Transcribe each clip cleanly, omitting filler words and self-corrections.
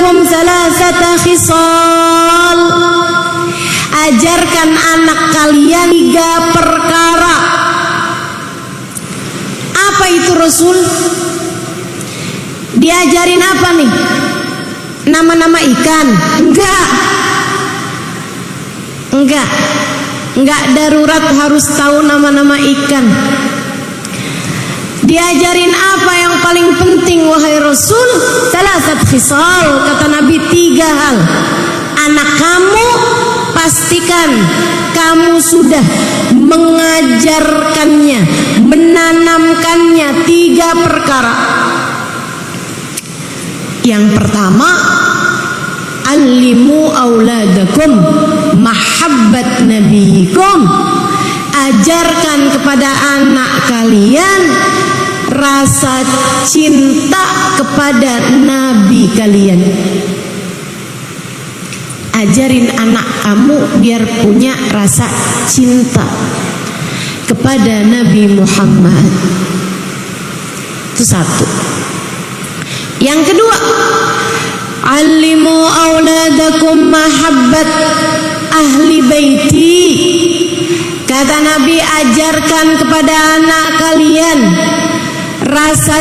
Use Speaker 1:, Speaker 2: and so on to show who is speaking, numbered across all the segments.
Speaker 1: auladakum salasata khisal. Ajarkan anak kalian 3 perkara. Apa itu Rasul? Diajarin apa nih? Nama-nama ikan? Enggak darurat harus tahu nama-nama ikan. Diajarin apa yang paling penting wahai Rasul? Salasat khisal, kata Nabi, 3 hal. Anak kamu pastikan kamu sudah mengajarkannya, menanamkannya 3 perkara. Yang pertama, allimu auladakum mahabbat nabiyikum. Ajarkan kepada anak kalian rasa cinta kepada nabi kalian. Ajarin anak kamu biar punya rasa cinta kepada Nabi Muhammad. Itu 1. Yang kedua, alimu auladakum mahabbat ahli baiti. Kata Nabi, ajarkan kepada anak kalian rasa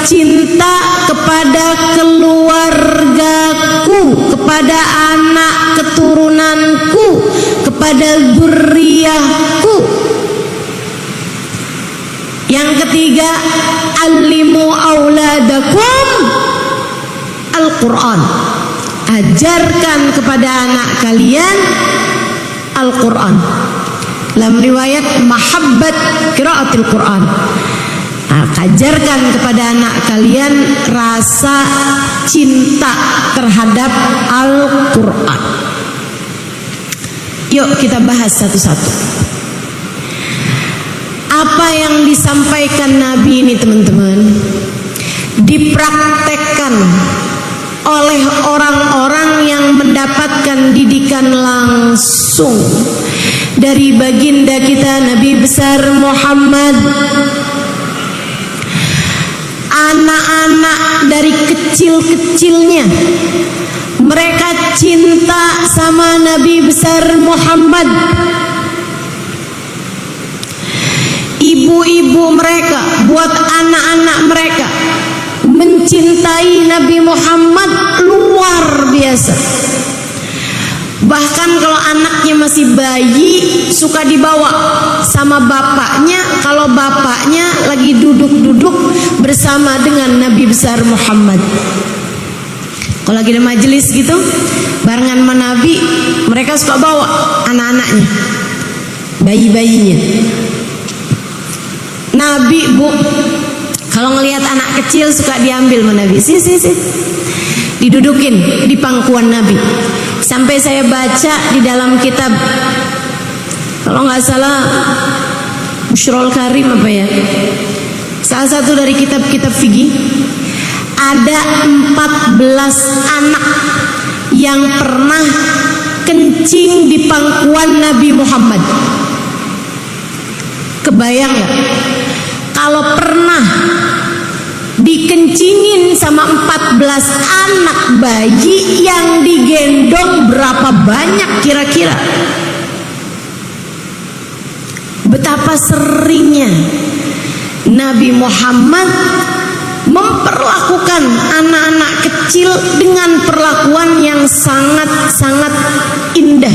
Speaker 1: cinta kepada keluargaku, kepada anak keturunanku, kepada dzurriyyahku. Yang ketiga, alimu auladakum Al-Quran. Ajarkan kepada anak kalian Al-Quran. Dalam riwayat mahabbat qiraatil Quran. Ajarkan kepada anak kalian rasa cinta terhadap Al-Quran. Yuk kita bahas satu-satu. Apa yang disampaikan Nabi ini teman-teman dipraktekkan oleh orang-orang yang mendapatkan didikan langsung dari baginda kita Nabi besar Muhammad. Anak-anak dari kecil-kecilnya mereka cinta sama Nabi besar Muhammad. Ibu-ibu mereka buat anak-anak mereka mencintai Nabi Muhammad luar biasa. Bahkan kalau anaknya masih bayi suka dibawa sama bapaknya, kalau bapaknya lagi duduk-duduk bersama dengan Nabi besar Muhammad. Kalau lagi ada majelis gitu barengan sama Nabi, mereka suka bawa anak-anaknya, bayi-bayinya. Nabi, Bu, kalau ngelihat anak kecil suka diambil sama Nabi. Sini. Didudukin di pangkuan Nabi. Sampai saya baca di dalam kitab, kalau nggak salah Bushrul Karim apa ya, salah satu dari kitab-kitab fikih, ada 14 anak yang pernah kencing di pangkuan Nabi Muhammad. Kebayang nggak? Kalau pernah dikencingin sama 14 anak bayi, yang digendong berapa banyak kira-kira? Betapa seringnya Nabi Muhammad memperlakukan anak-anak kecil dengan perlakuan yang sangat-sangat indah.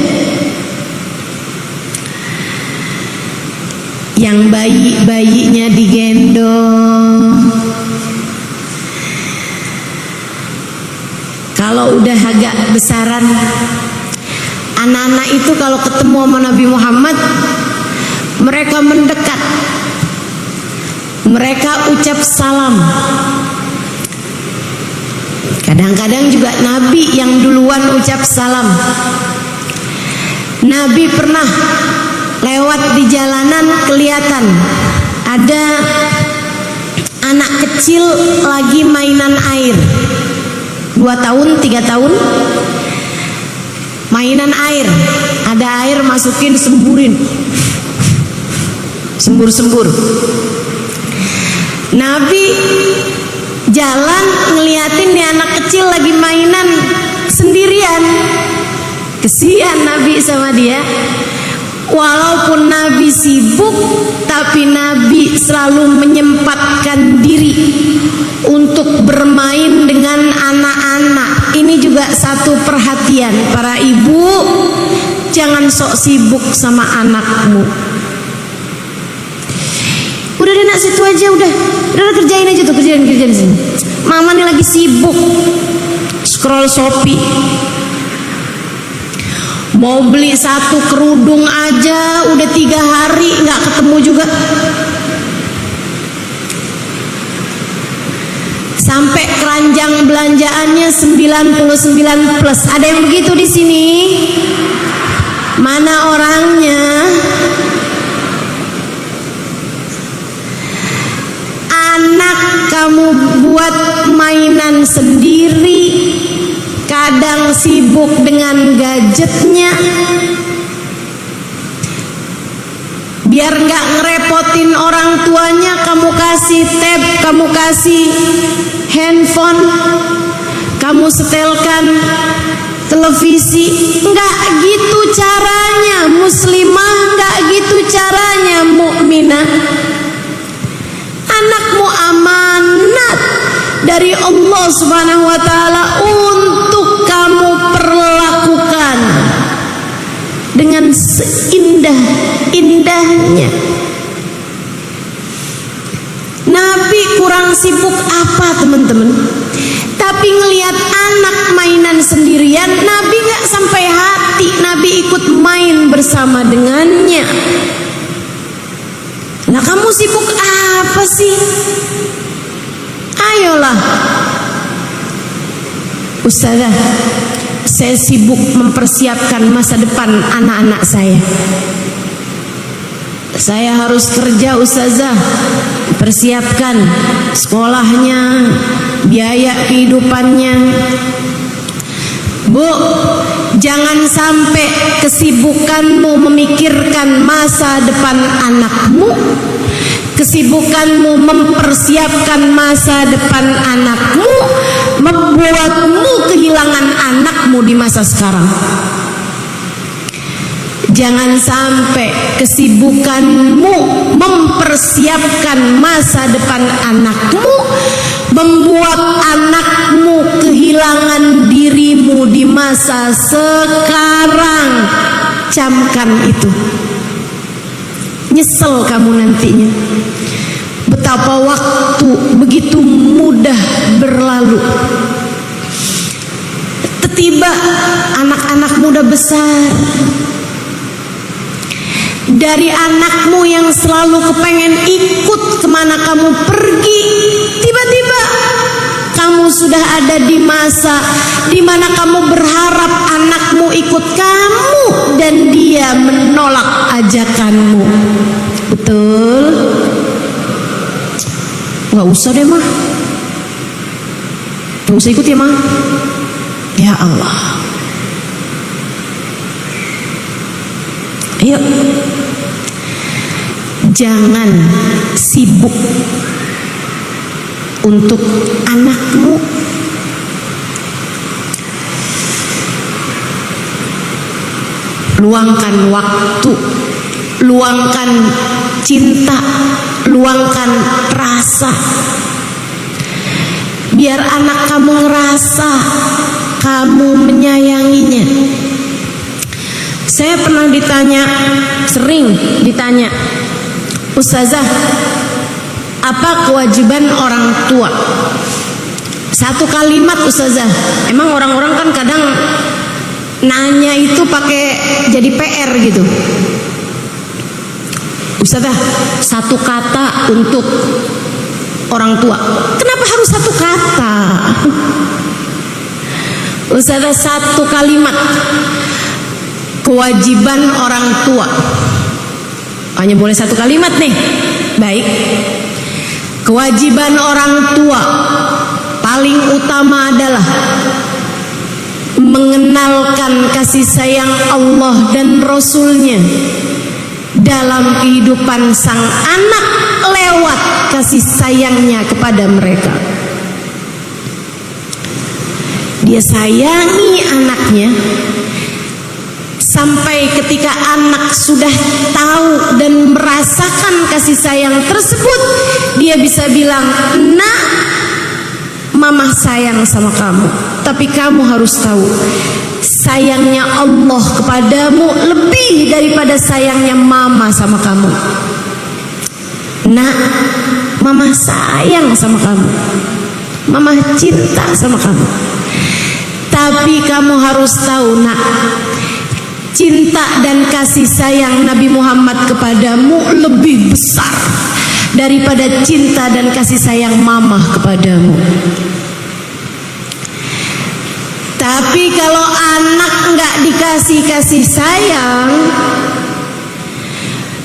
Speaker 1: Yang bayi-bayinya digendong. Kalau udah agak besaran, anak-anak itu kalau ketemu sama Nabi Muhammad, mereka mendekat, mereka ucap salam. Kadang-kadang juga Nabi yang duluan ucap salam. Nabi pernah lewat di jalanan, kelihatan ada anak kecil lagi mainan air, 2 tahun, 3 tahun, mainan air, ada air masukin, semburin, sembur-sembur. Nabi jalan ngeliatin nih anak kecil lagi mainan sendirian. Kesian Nabi sama dia. Walaupun Nabi sibuk, tapi Nabi selalu menyempatkan diri untuk bermain dengan anak-anak. Ini juga satu perhatian para ibu, jangan sok sibuk sama anakmu. Udah deh nak, situ aja, udah kerjain aja tuh, kerjain sini. Mama nih lagi sibuk scroll Shopee. Mau beli satu kerudung aja udah 3 hari nggak ketemu juga. Sampai keranjang belanjaannya 99 plus. Ada yang begitu di sini? Mana orangnya? Anak kamu buat mainan sendiri, kadang sibuk dengan gadgetnya. Biar nggak ngerepotin orang tuanya, kamu kasih tab, kamu kasih handphone, kamu setelkan televisi. Nggak gitu caranya muslimah, nggak gitu caranya mukminah. Anakmu amanat dari Allah Subhanahu wa taala untuk kamu perlakukan dengan seindah-indahnya. Nabi kurang sibuk apa teman-teman? Tapi ngelihat anak mainan sendirian, Nabi gak sampai hati. Nabi ikut main bersama dengannya. Nah, kamu sibuk apa sih? Ayolah, Ustazah, saya sibuk mempersiapkan masa depan anak-anak saya. Saya harus kerja Ustazah, persiapkan sekolahnya, biaya kehidupannya. Bu, jangan sampai kesibukanmu memikirkan masa depan anakmu, kesibukanmu mempersiapkan masa depan anakmu, membuatmu kehilangan anakmu di masa sekarang. Jangan sampai kesibukanmu mempersiapkan masa depan anakmu membuat anakmu kehilangan dirimu di masa sekarang. Camkan itu. Nyesel kamu nantinya. Betapa waktu begitu mudah berlalu. Tiba anak-anak muda besar. Dari anakmu yang selalu kepengen ikut kemana kamu pergi, tiba-tiba kamu sudah ada di masa di mana kamu berharap anakmu ikut kamu dan dia menolak ajakanmu. Betul? Gak usah deh mah, gak usah ikut ya mah. Ya Allah, ayo, jangan sibuk untuk anakmu. Luangkan waktu, luangkan cinta, luangkan rasa, biar anak kamu ngerasa kamu menyayanginya. Saya pernah sering ditanya, Ustazah, apa kewajiban orang tua? Satu kalimat Ustazah, emang orang-orang kan kadang nanya itu pakai jadi PR gitu. Ustazah, satu kata untuk orang tua. Kenapa harus satu kata? Ustazah, satu kalimat. Kewajiban orang tua. Hanya boleh satu kalimat nih. Baik. Kewajiban orang tua paling utama adalah mengenalkan kasih sayang Allah dan Rasulnya dalam kehidupan sang anak lewat kasih sayangnya kepada mereka. dia sayangi anaknya, sampai ketika anak sudah tahu dan merasakan kasih sayang tersebut, dia bisa bilang, "Nak, mama sayang sama kamu, tapi kamu harus tahu sayangnya Allah kepadamu lebih daripada sayangnya mama sama kamu. Nak, mama sayang sama kamu, mama cinta sama kamu, tapi kamu harus tahu, nak, cinta dan kasih sayang Nabi Muhammad kepadamu lebih besar daripada cinta dan kasih sayang mama kepadamu." Tapi kalau anak nggak dikasih kasih sayang,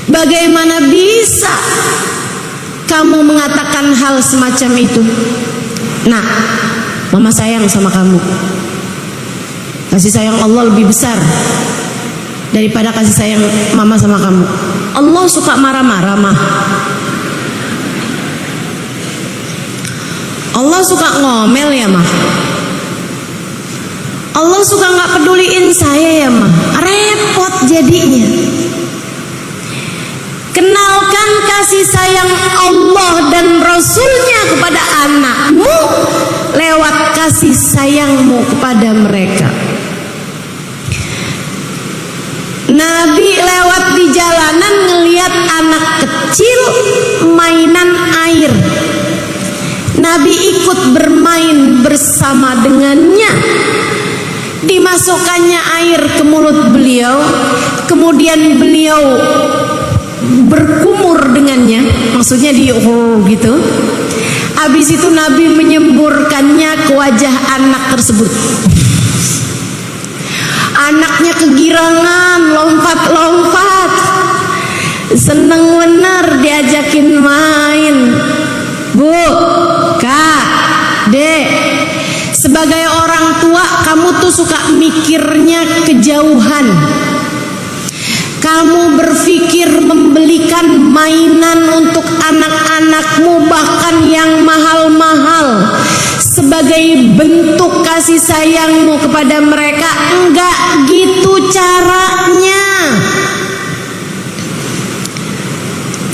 Speaker 1: bagaimana bisa kamu mengatakan hal semacam itu? Nah, mama sayang sama kamu, kasih sayang Allah lebih besar daripada kasih sayang mama sama kamu. Allah suka marah-marah mah. Allah suka ngomel ya mah. Allah suka nggak peduliin saya ya mah. Repot jadinya. Kenalkan kasih sayang Allah dan Rasulnya kepada anakmu lewat kasih sayangmu kepada mereka. Nabi lewat di jalanan ngelihat anak kecil mainan air. Nabi ikut bermain bersama dengannya. Dimasukkannya air ke mulut beliau, kemudian beliau berkumur dengannya, maksudnya gitu. Habis itu Nabi menyemburkannya ke wajah anak tersebut. Anaknya kegirangan, lompat-lompat, seneng bener diajakin main. Bu, Kak, Dek, sebagai orang tua kamu tuh suka mikirnya kejauhan. Kamu berpikir membelikan mainan untuk anak-anakmu, bahkan yang mahal-mahal, sebagai bentuk kasih sayangmu kepada mereka. Enggak gitu caranya.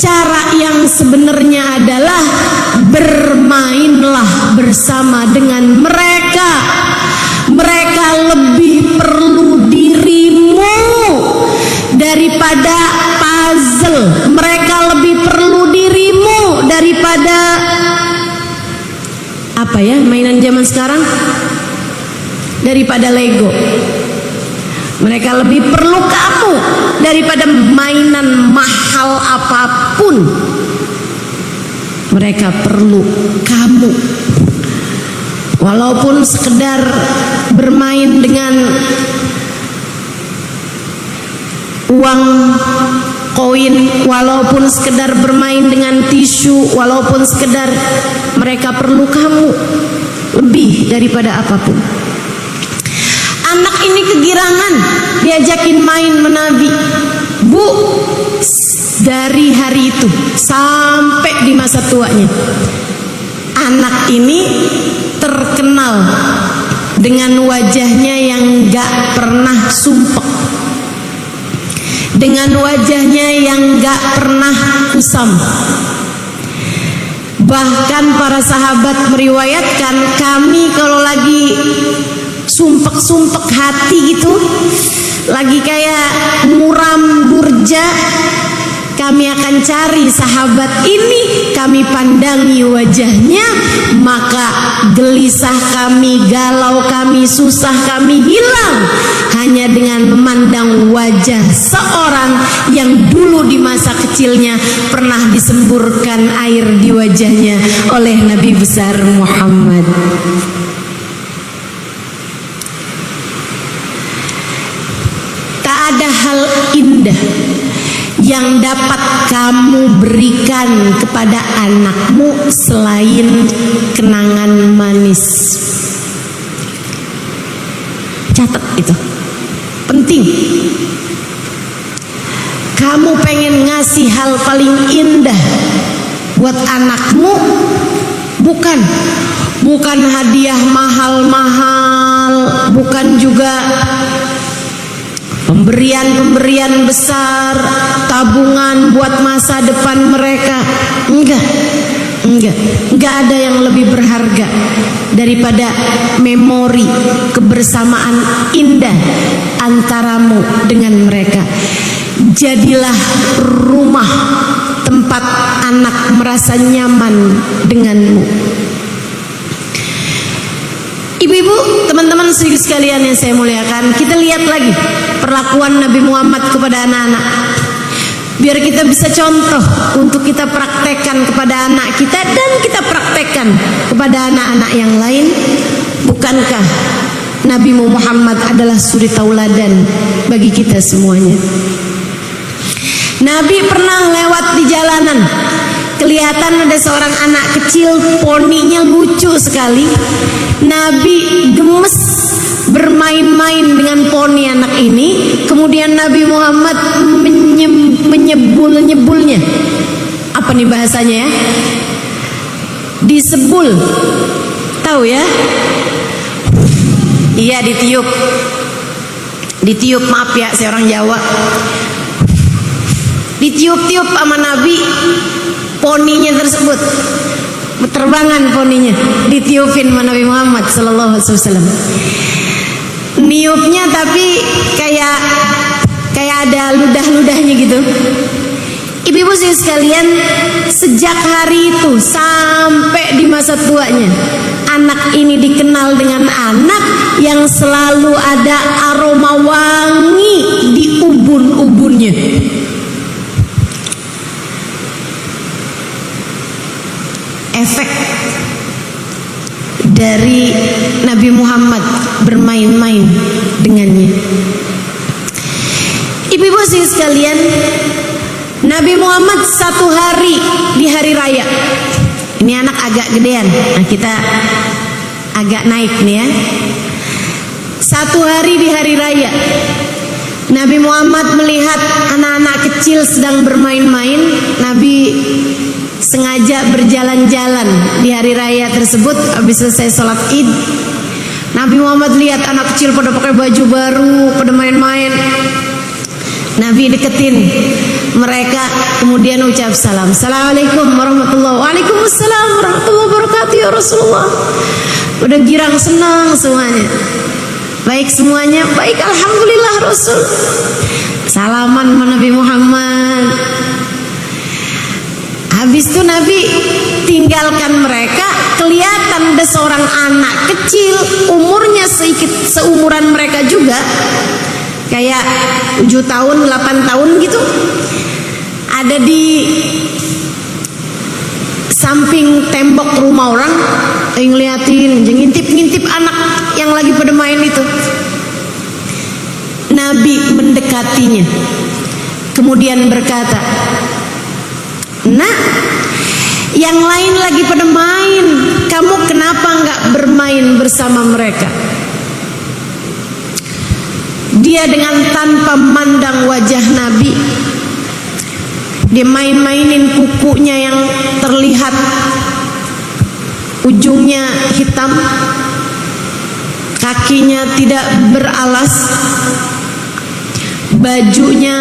Speaker 1: Cara yang sebenarnya adalah bermainlah bersama dengan mereka. Mereka lebih perlu dirimu daripada puzzle. Mereka lebih perlu dirimu daripada apa ya, mainan zaman sekarang, daripada Lego. Mereka lebih perlu kamu daripada mainan mahal apapun. Mereka perlu kamu. Walaupun sekedar bermain dengan uang koin, walaupun sekedar bermain dengan tisu, walaupun sekedar, mereka perlu kamu lebih daripada apapun. Anak ini kegirangan diajakin main Nabi. Bu, dari hari itu sampai di masa tuanya, anak ini terkenal dengan wajahnya yang gak pernah sumpek, dengan wajahnya yang gak pernah kusam. Bahkan para sahabat meriwayatkan, kami kalau lagi sumpek-sumpek hati gitu, lagi kayak muram durja, kami akan cari sahabat ini, kami pandangi wajahnya, maka gelisah kami, galau kami, susah kami hilang hanya dengan memandang wajah seorang yang dulu di masa kecilnya pernah disemburkan air di wajahnya oleh Nabi besar Muhammad. Tak ada hal indah yang dapat kamu berikan kepada anakmu selain kenangan manis. Catat itu, penting. Kamu pengen ngasih hal paling indah buat anakmu, bukan bukan hadiah mahal-mahal, bukan juga pemberian-pemberian besar, tabungan buat masa depan mereka. Enggak ada yang lebih berharga daripada memori kebersamaan indah antaramu dengan mereka. Jadilah rumah tempat anak merasa nyaman denganmu. Ibu-ibu, teman-teman sekalian yang saya muliakan, kita lihat lagi perlakuan Nabi Muhammad kepada anak-anak, biar kita bisa contoh untuk kita praktekkan kepada anak kita dan kita praktekkan kepada anak-anak yang lain. Bukankah Nabi Muhammad adalah suri tauladan bagi kita semuanya? Nabi pernah lewat di jalanan, kelihatan ada seorang anak kecil, poninya lucu sekali. Nabi gemes bermain-main dengan poni anak ini. Kemudian Nabi Muhammad menyebul-nyebulnya. Apa nih bahasanya ya? Disebul. Tahu ya? Iya, ditiup. Ditiup, maaf ya, saya orang Jawa. Ditiup-tiup sama Nabi poninya tersebut. Terbangan poninya, ditiupin sama Nabi Muhammad sallallahu alaihi wasallam. Niupnya tapi kayak ada ludah-ludahnya gitu. Ibu-ibu sekalian, sejak hari itu sampai di masa tuanya, anak ini dikenal dengan anak yang selalu ada aroma wangi di ubun-ubunnya. Efek dari Nabi Muhammad bermain-main dengannya. Ibu-ibu sekalian, Nabi Muhammad satu hari di hari raya, ini anak agak gedean, nah kita agak naik nih ya. Satu hari di hari raya, Nabi Muhammad melihat anak-anak kecil sedang bermain-main. Nabi sengaja berjalan-jalan di hari raya tersebut. Habis selesai sholat id, Nabi Muhammad lihat anak kecil pada pakai baju baru, pada main-main. Nabi deketin mereka, kemudian ucap salam. Assalamualaikum warahmatullahi wabarakatuh. Waalaikumsalam warahmatullahi wabarakatuh ya Rasulullah. Udah girang, senang semuanya. Baik semuanya, baik, alhamdulillah Rasul. Salaman sama Nabi Muhammad. Habis itu Nabi tinggalkan mereka. Kelihatan ada seorang anak kecil, umurnya sedikit seumuran mereka juga, kayak 7 tahun, 8 tahun gitu. Ada di samping tembok rumah orang, ngeliatin, ngintip-ngintip anak yang lagi pada main itu. Nabi mendekatinya, kemudian berkata, "Nak, yang lain lagi pada main, kamu kenapa nggak bermain bersama mereka?" Dia dengan tanpa memandang wajah Nabi, dia main-mainin kukunya yang terlihat ujungnya hitam, kakinya tidak beralas, bajunya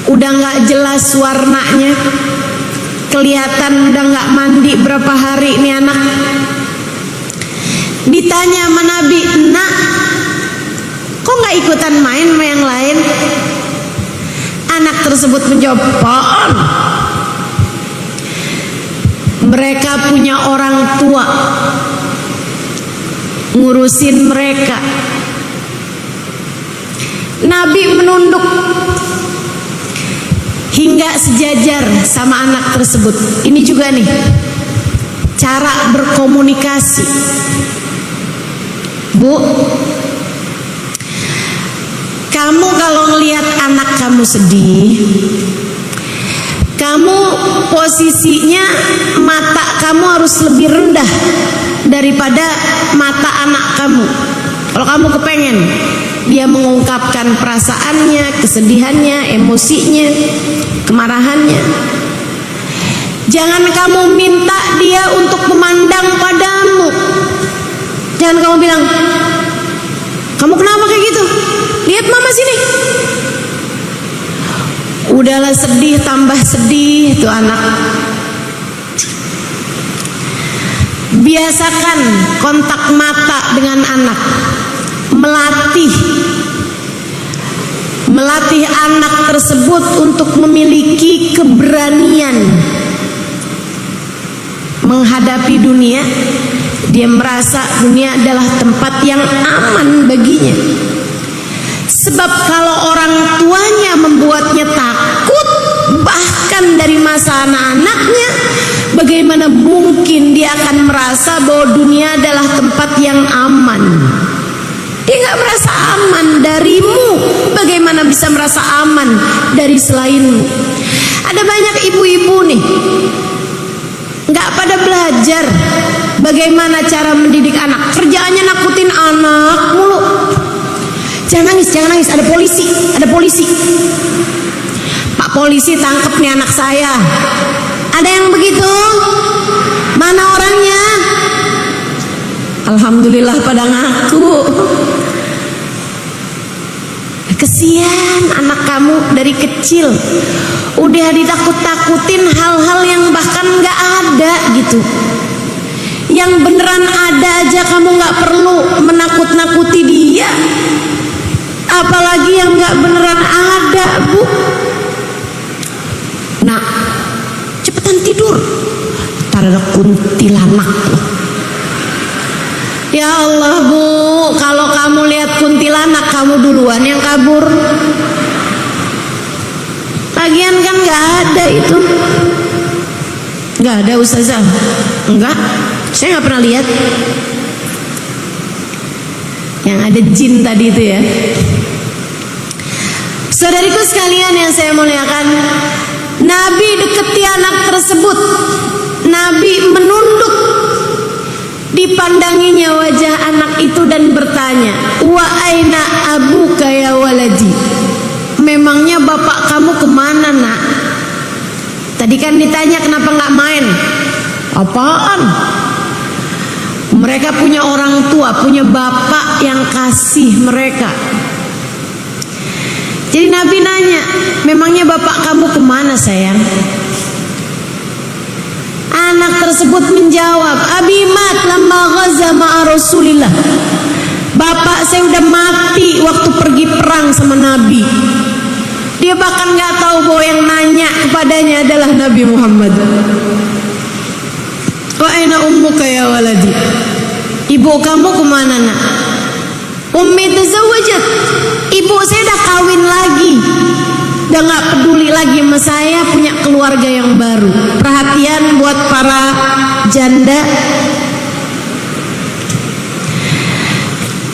Speaker 1: udah nggak jelas warnanya, kelihatan udah nggak mandi berapa hari ini anak. Ditanya sama Nabi, "Nak, kok nggak ikutan main sama yang lain?" Anak tersebut menjawab, "Apaan? Mereka punya orang tua ngurusin mereka." Nabi menunduk hingga sejajar sama anak tersebut. Ini juga nih cara berkomunikasi. Bu, kamu kalau ngelihat anak kamu sedih, kamu posisinya mata kamu harus lebih rendah daripada mata anak kamu. Kalau kamu kepengen dia mengungkapkan perasaannya, kesedihannya, emosinya, kemarahannya, Jangan kamu minta dia untuk memandang padamu. Jangan kamu bilang, kamu kenapa kayak gitu? Lihat mama sini. Udahlah sedih tambah sedih tuh anak. Biasakan kontak mata dengan anak. Melatih anak tersebut untuk memiliki keberanian menghadapi dunia. Dia merasa dunia adalah tempat yang aman baginya. Sebab kalau orang tuanya membuatnya takut, bahkan dari masa anak-anaknya, bagaimana mungkin dia akan merasa bahwa dunia adalah tempat yang aman? Dia gak merasa aman darimu. Bagaimana bisa merasa aman dari selainmu? Ada banyak ibu-ibu nih, gak pada belajar bagaimana cara mendidik anak. Kerjaannya nakutin anak mulu. Jangan nangis, jangan nangis, ada polisi. Pak polisi tangkep nih anak saya. Ada yang begitu? Mana orangnya? Alhamdulillah pada ngaku. Kesian anak kamu dari kecil udah ditakut-takutin hal-hal yang bahkan gak ada gitu. Yang beneran ada aja kamu gak perlu menakut-nakuti dia, apalagi yang gak beneran ada, Bu. Nah, cepetan tidur, ntar ada kuntilanak loh. Ya Allah, Bu, kalau kamu lihat kuntilanak kamu duluan yang kabur. Lagian kan gak ada itu. Gak ada, Ustazah. Enggak, saya gak pernah lihat. Yang ada jin tadi itu ya. Saudariku sekalian yang saya muliakan, Nabi deketi anak tersebut. Nabi menunduk. Dipandanginya wajah anak itu dan bertanya, wa aina abuka ya waladi? Memangnya bapak kamu kemana, nak? Tadi kan ditanya kenapa nggak main. Apaan? Mereka punya orang tua, punya bapak yang kasih mereka. Jadi Nabi nanya, memangnya bapak kamu kemana, sayang? Anak tersebut menjawab, Abi mat lamma ghaza ma'a Rasulillah. Bapak saya udah mati waktu pergi perang sama Nabi. Dia bahkan gak tahu bahwa yang nanya kepadanya adalah Nabi Muhammad. Wa aina ummuka ya waladi? Ibu kamu kemana, nak? Ummi tazawwajat. Ibu saya udah kawin lagi. Udah gak peduli lagi sama saya, punya keluarga yang baru. Perhatian buat para janda.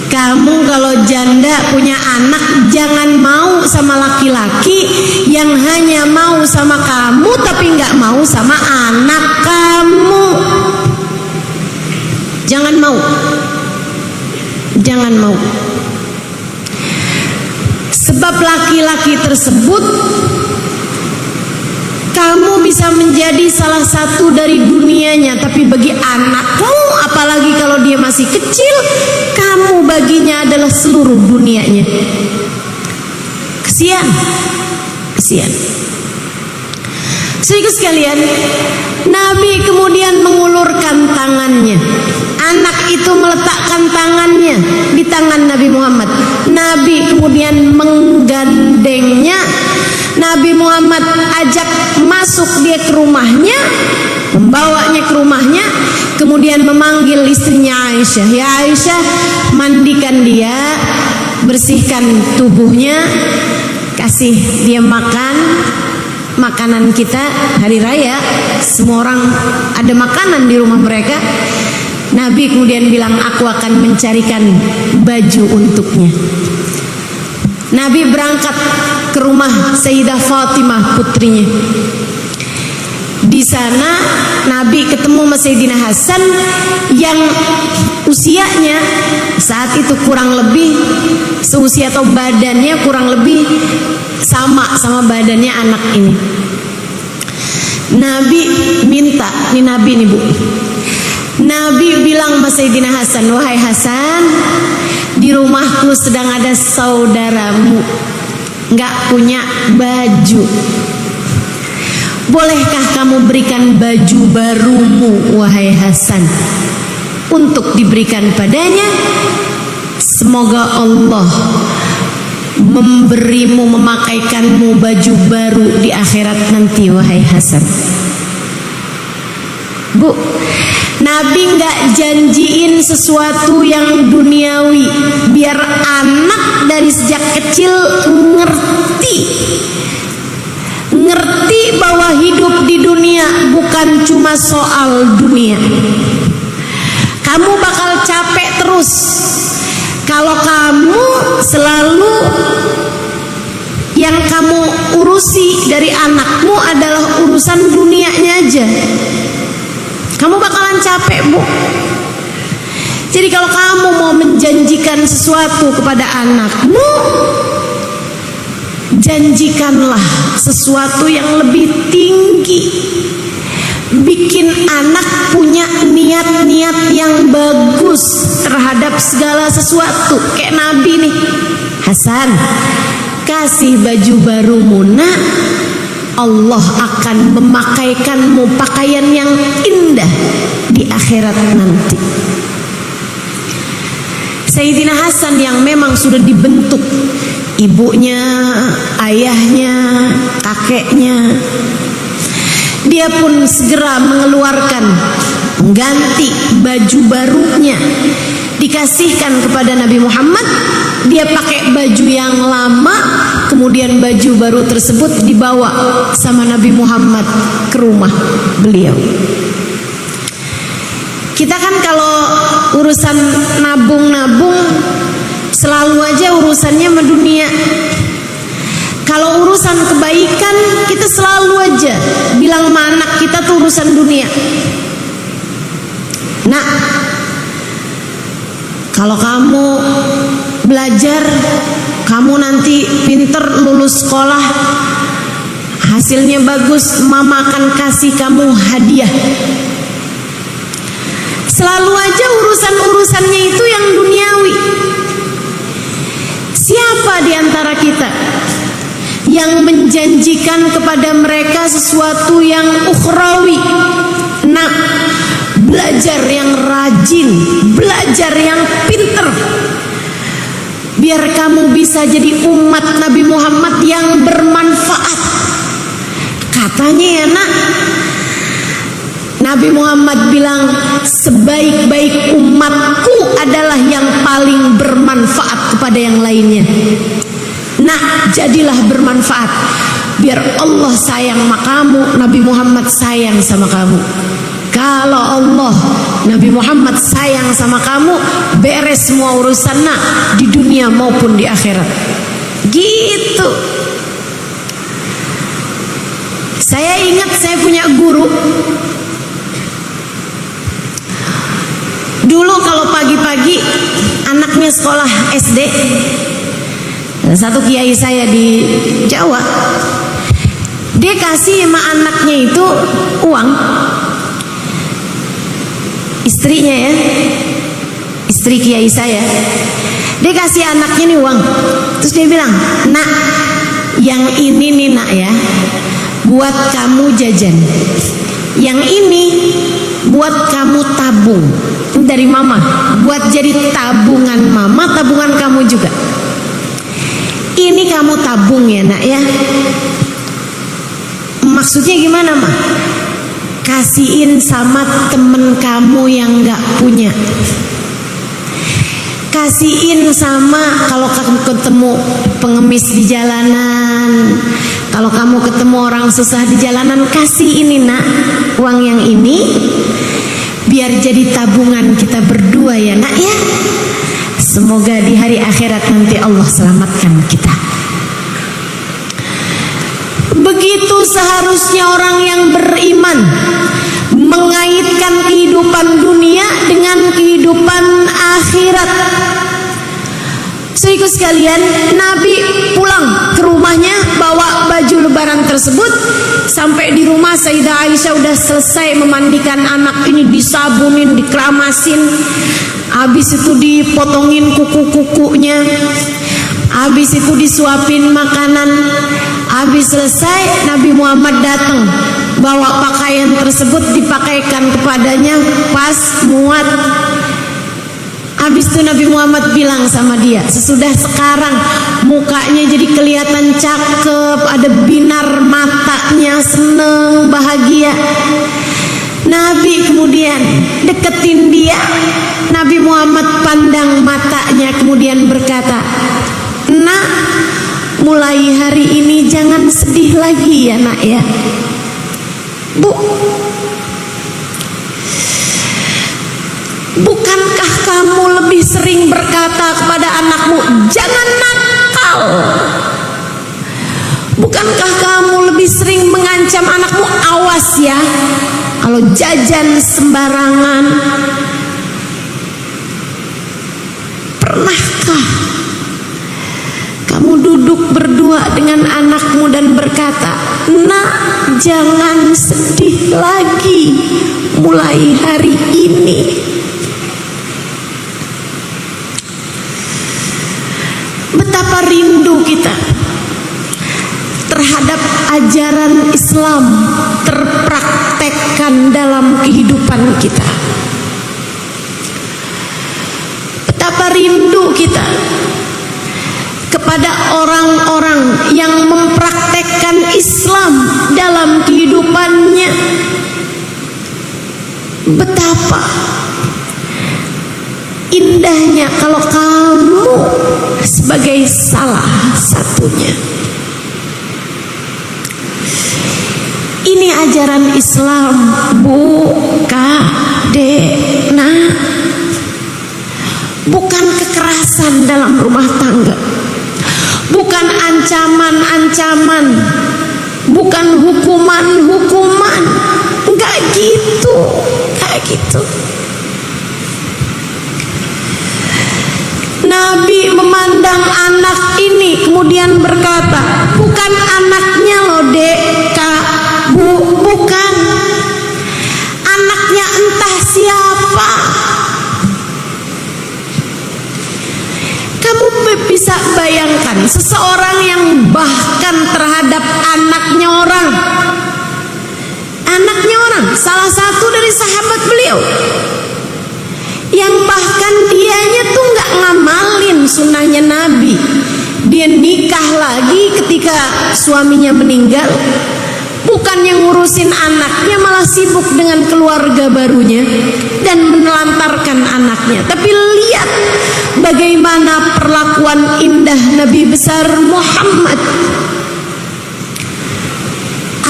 Speaker 1: Kamu kalau janda punya anak, jangan mau sama laki-laki yang hanya mau sama kamu tapi gak mau sama anak kamu. Jangan mau. Jangan mau. Sebab laki-laki tersebut, kamu bisa menjadi salah satu dari dunianya, tapi bagi anakmu, apalagi kalau dia masih kecil, kamu baginya adalah seluruh dunianya. Kesian. Saudara sekalian, Nabi kemudian mengulurkan tangannya. Anak itu meletakkan tangannya di tangan Nabi Muhammad. Nabi kemudian menggandengnya. Nabi Muhammad ajak masuk dia ke rumahnya, membawanya ke rumahnya, kemudian memanggil istrinya Aisyah. Ya Aisyah, mandikan dia, bersihkan tubuhnya, kasih dia makan. Makanan kita hari raya, semua orang ada makanan di rumah mereka. Nabi kemudian bilang, aku akan mencarikan baju untuknya. Nabi berangkat ke rumah Sayyidah Fatimah putrinya. Di sana Nabi ketemu sama Sayyidina Hasan yang usianya saat itu kurang lebih seusia atau badannya kurang lebih sama badannya anak ini. Nabi minta, ini Nabi nih Bu. Nabi bilang sama Sayyidina Hasan, wahai Hasan, di rumahku sedang ada saudaramu nggak punya baju. Bolehkah kamu berikan baju barumu, wahai Hasan, untuk diberikan padanya? Semoga Allah memberimu, memakaikanmu baju baru di akhirat nanti, wahai Hasan. Bu, Nabi nggak janjiin sesuatu yang duniawi, biar anak dari sejak kecil ngerti bahwa hidup di dunia bukan cuma soal dunia. Kamu bakal capek terus kalau kamu selalu yang kamu urusi dari anakmu adalah urusan dunianya aja. Kamu bakalan capek, Bu. Jadi kalau kamu mau menjanjikan sesuatu kepada anakmu, janjikanlah sesuatu yang lebih tinggi. Bikin anak punya niat-niat yang bagus terhadap segala sesuatu. Kayak Nabi nih, Hasan, kasih baju barumu nak, Allah akan memakaikanmu pakaian yang indah di akhirat nanti. Sayyidina Hasan yang memang sudah dibentuk ibunya, ayahnya, kakeknya, dia pun segera mengeluarkan, mengganti baju barunya, dikasihkan kepada Nabi Muhammad. Dia pakai baju yang lama, kemudian baju baru tersebut dibawa sama Nabi Muhammad ke rumah beliau. Kita kan kalau urusan nabung-nabung selalu aja urusannya sama dunia. Kalau urusan kebaikan kita selalu aja bilang sama anak kita tuh urusan dunia. Nah, kalau kamu belajar, kamu nanti pinter, lulus sekolah, hasilnya bagus, mama akan kasih kamu hadiah. Selalu aja urusan-urusannya itu yang duniawi. Siapa di antara kita yang menjanjikan kepada mereka sesuatu yang ukhrawi? Nah, belajar yang rajin, belajar yang pinter, biar kamu bisa jadi umat Nabi Muhammad yang bermanfaat. Katanya ya nak, Nabi Muhammad bilang, sebaik-baik umatku adalah yang paling bermanfaat kepada yang lainnya. Nah, jadilah bermanfaat, biar Allah sayang sama kamu, Nabi Muhammad sayang sama kamu. Kalau Allah, Nabi Muhammad sayang sama kamu, beres semua urusan nak, di dunia maupun di akhirat. Gitu. Saya ingat saya punya guru. Dulu kalau pagi-pagi anaknya sekolah SD, satu kiai saya di Jawa, dia kasih sama anaknya itu uang. Istrinya ya, istri kiai saya, dia kasih anaknya nih uang. Terus dia bilang, nak, yang ini nih nak ya, buat kamu jajan. Yang ini buat kamu tabung. Dari mama, buat jadi tabungan mama, tabungan kamu juga. Ini kamu tabung ya nak ya. Maksudnya gimana mah? Kasihin sama temen kamu yang gak punya. Kasihin sama kalau kamu ketemu pengemis di jalanan, kalau kamu ketemu orang susah di jalanan, kasih ini nak, uang yang ini, biar jadi tabungan kita berdua ya nak ya. Semoga di hari akhirat nanti Allah selamatkan kita. Begitu seharusnya orang yang beriman mengaitkan kehidupan dunia dengan kehidupan akhirat. Saudaraku sekalian, Nabi pulang ke rumahnya bawa baju lebaran tersebut. Sampai di rumah Sayyidah Aisyah udah selesai memandikan anak ini, disabunin, dikeramasin. Habis itu dipotongin kuku-kukunya. Habis itu disuapin makanan. Habis selesai, Nabi Muhammad datang bawa pakaian tersebut dipakaikan kepadanya pas muat. Habis itu Nabi Muhammad bilang sama dia, sesudah sekarang mukanya jadi kelihatan cakep, ada binar matanya, seneng, bahagia. Nabi kemudian deketin dia. Nabi Muhammad pandang matanya kemudian berkata, "Nak, mulai hari ini jangan sedih lagi ya nak ya." Bu, bukankah kamu lebih sering berkata kepada anakmu, jangan nakal? Bukankah kamu lebih sering mengancam anakmu, awas ya kalau jajan sembarangan? Pernahkah kamu duduk berdua dengan anakmu dan berkata, "Nak, jangan sedih lagi mulai hari ini"? Betapa rindu kita terhadap ajaran Islam terpraktekkan dalam kehidupan kita. Betapa rindu kita kepada orang-orang yang mempraktekkan Islam dalam kehidupannya. Betapa indahnya kalau kamu sebagai salah satunya. Ini ajaran Islam, Bu, Kak, Dek, Nak. Bukan kekerasan dalam rumah tangga, bukan ancaman-ancaman, bukan hukuman-hukuman. Enggak gitu, enggak gitu. Nabi memandang anak ini kemudian berkata, bukan anaknya loh Dek, Kak, Bu, bukan. Anaknya entah siapa. Kamu bisa bayangkan seseorang yang bahkan terhadap anaknya orang, salah satu dari sahabat beliau, yang bahkan dianya tuh nggak ngamalin sunnahnya Nabi. Dia nikah lagi ketika suaminya meninggal, bukan yang ngurusin anaknya, malah sibuk dengan keluarga barunya dan menelantarkan anaknya. Tapi lihat bagaimana perlakuan indah Nabi besar Muhammad.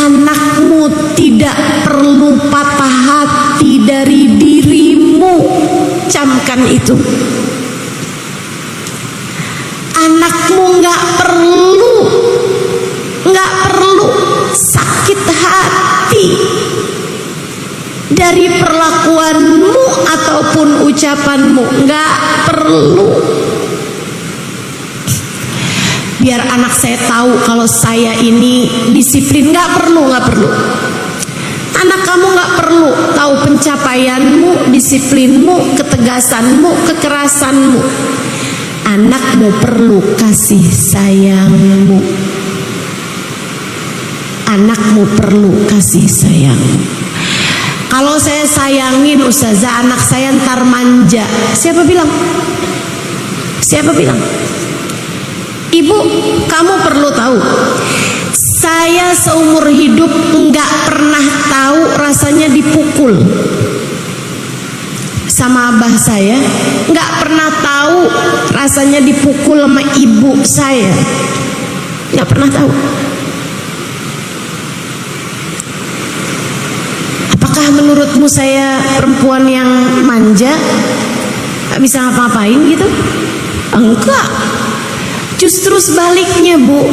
Speaker 1: Anakmu tidak perlu patah hati dari dirimu, camkan itu. Anakmu nggak perlu sakit hati dari perlakuanmu ataupun ucapanmu, nggak perlu. Biar anak saya tahu kalau saya ini disiplin, nggak perlu. Anak kamu nggak perlu tahu pencapaianmu, disiplinmu, ketegasanmu, kekerasanmu. Anakmu perlu kasih sayangmu. Anakmu perlu kasih sayangmu. Kalau saya sayangin Ustazah, anak saya ntar manja. Siapa bilang? Ibu, kamu perlu tahu, saya seumur hidup nggak pernah tahu rasanya dipukul sama abah saya, nggak pernah tahu rasanya dipukul sama ibu saya, nggak pernah tahu. Apakah menurutmu saya perempuan yang manja, nggak bisa ngapa-ngapain gitu? Enggak. Justru sebaliknya, Bu.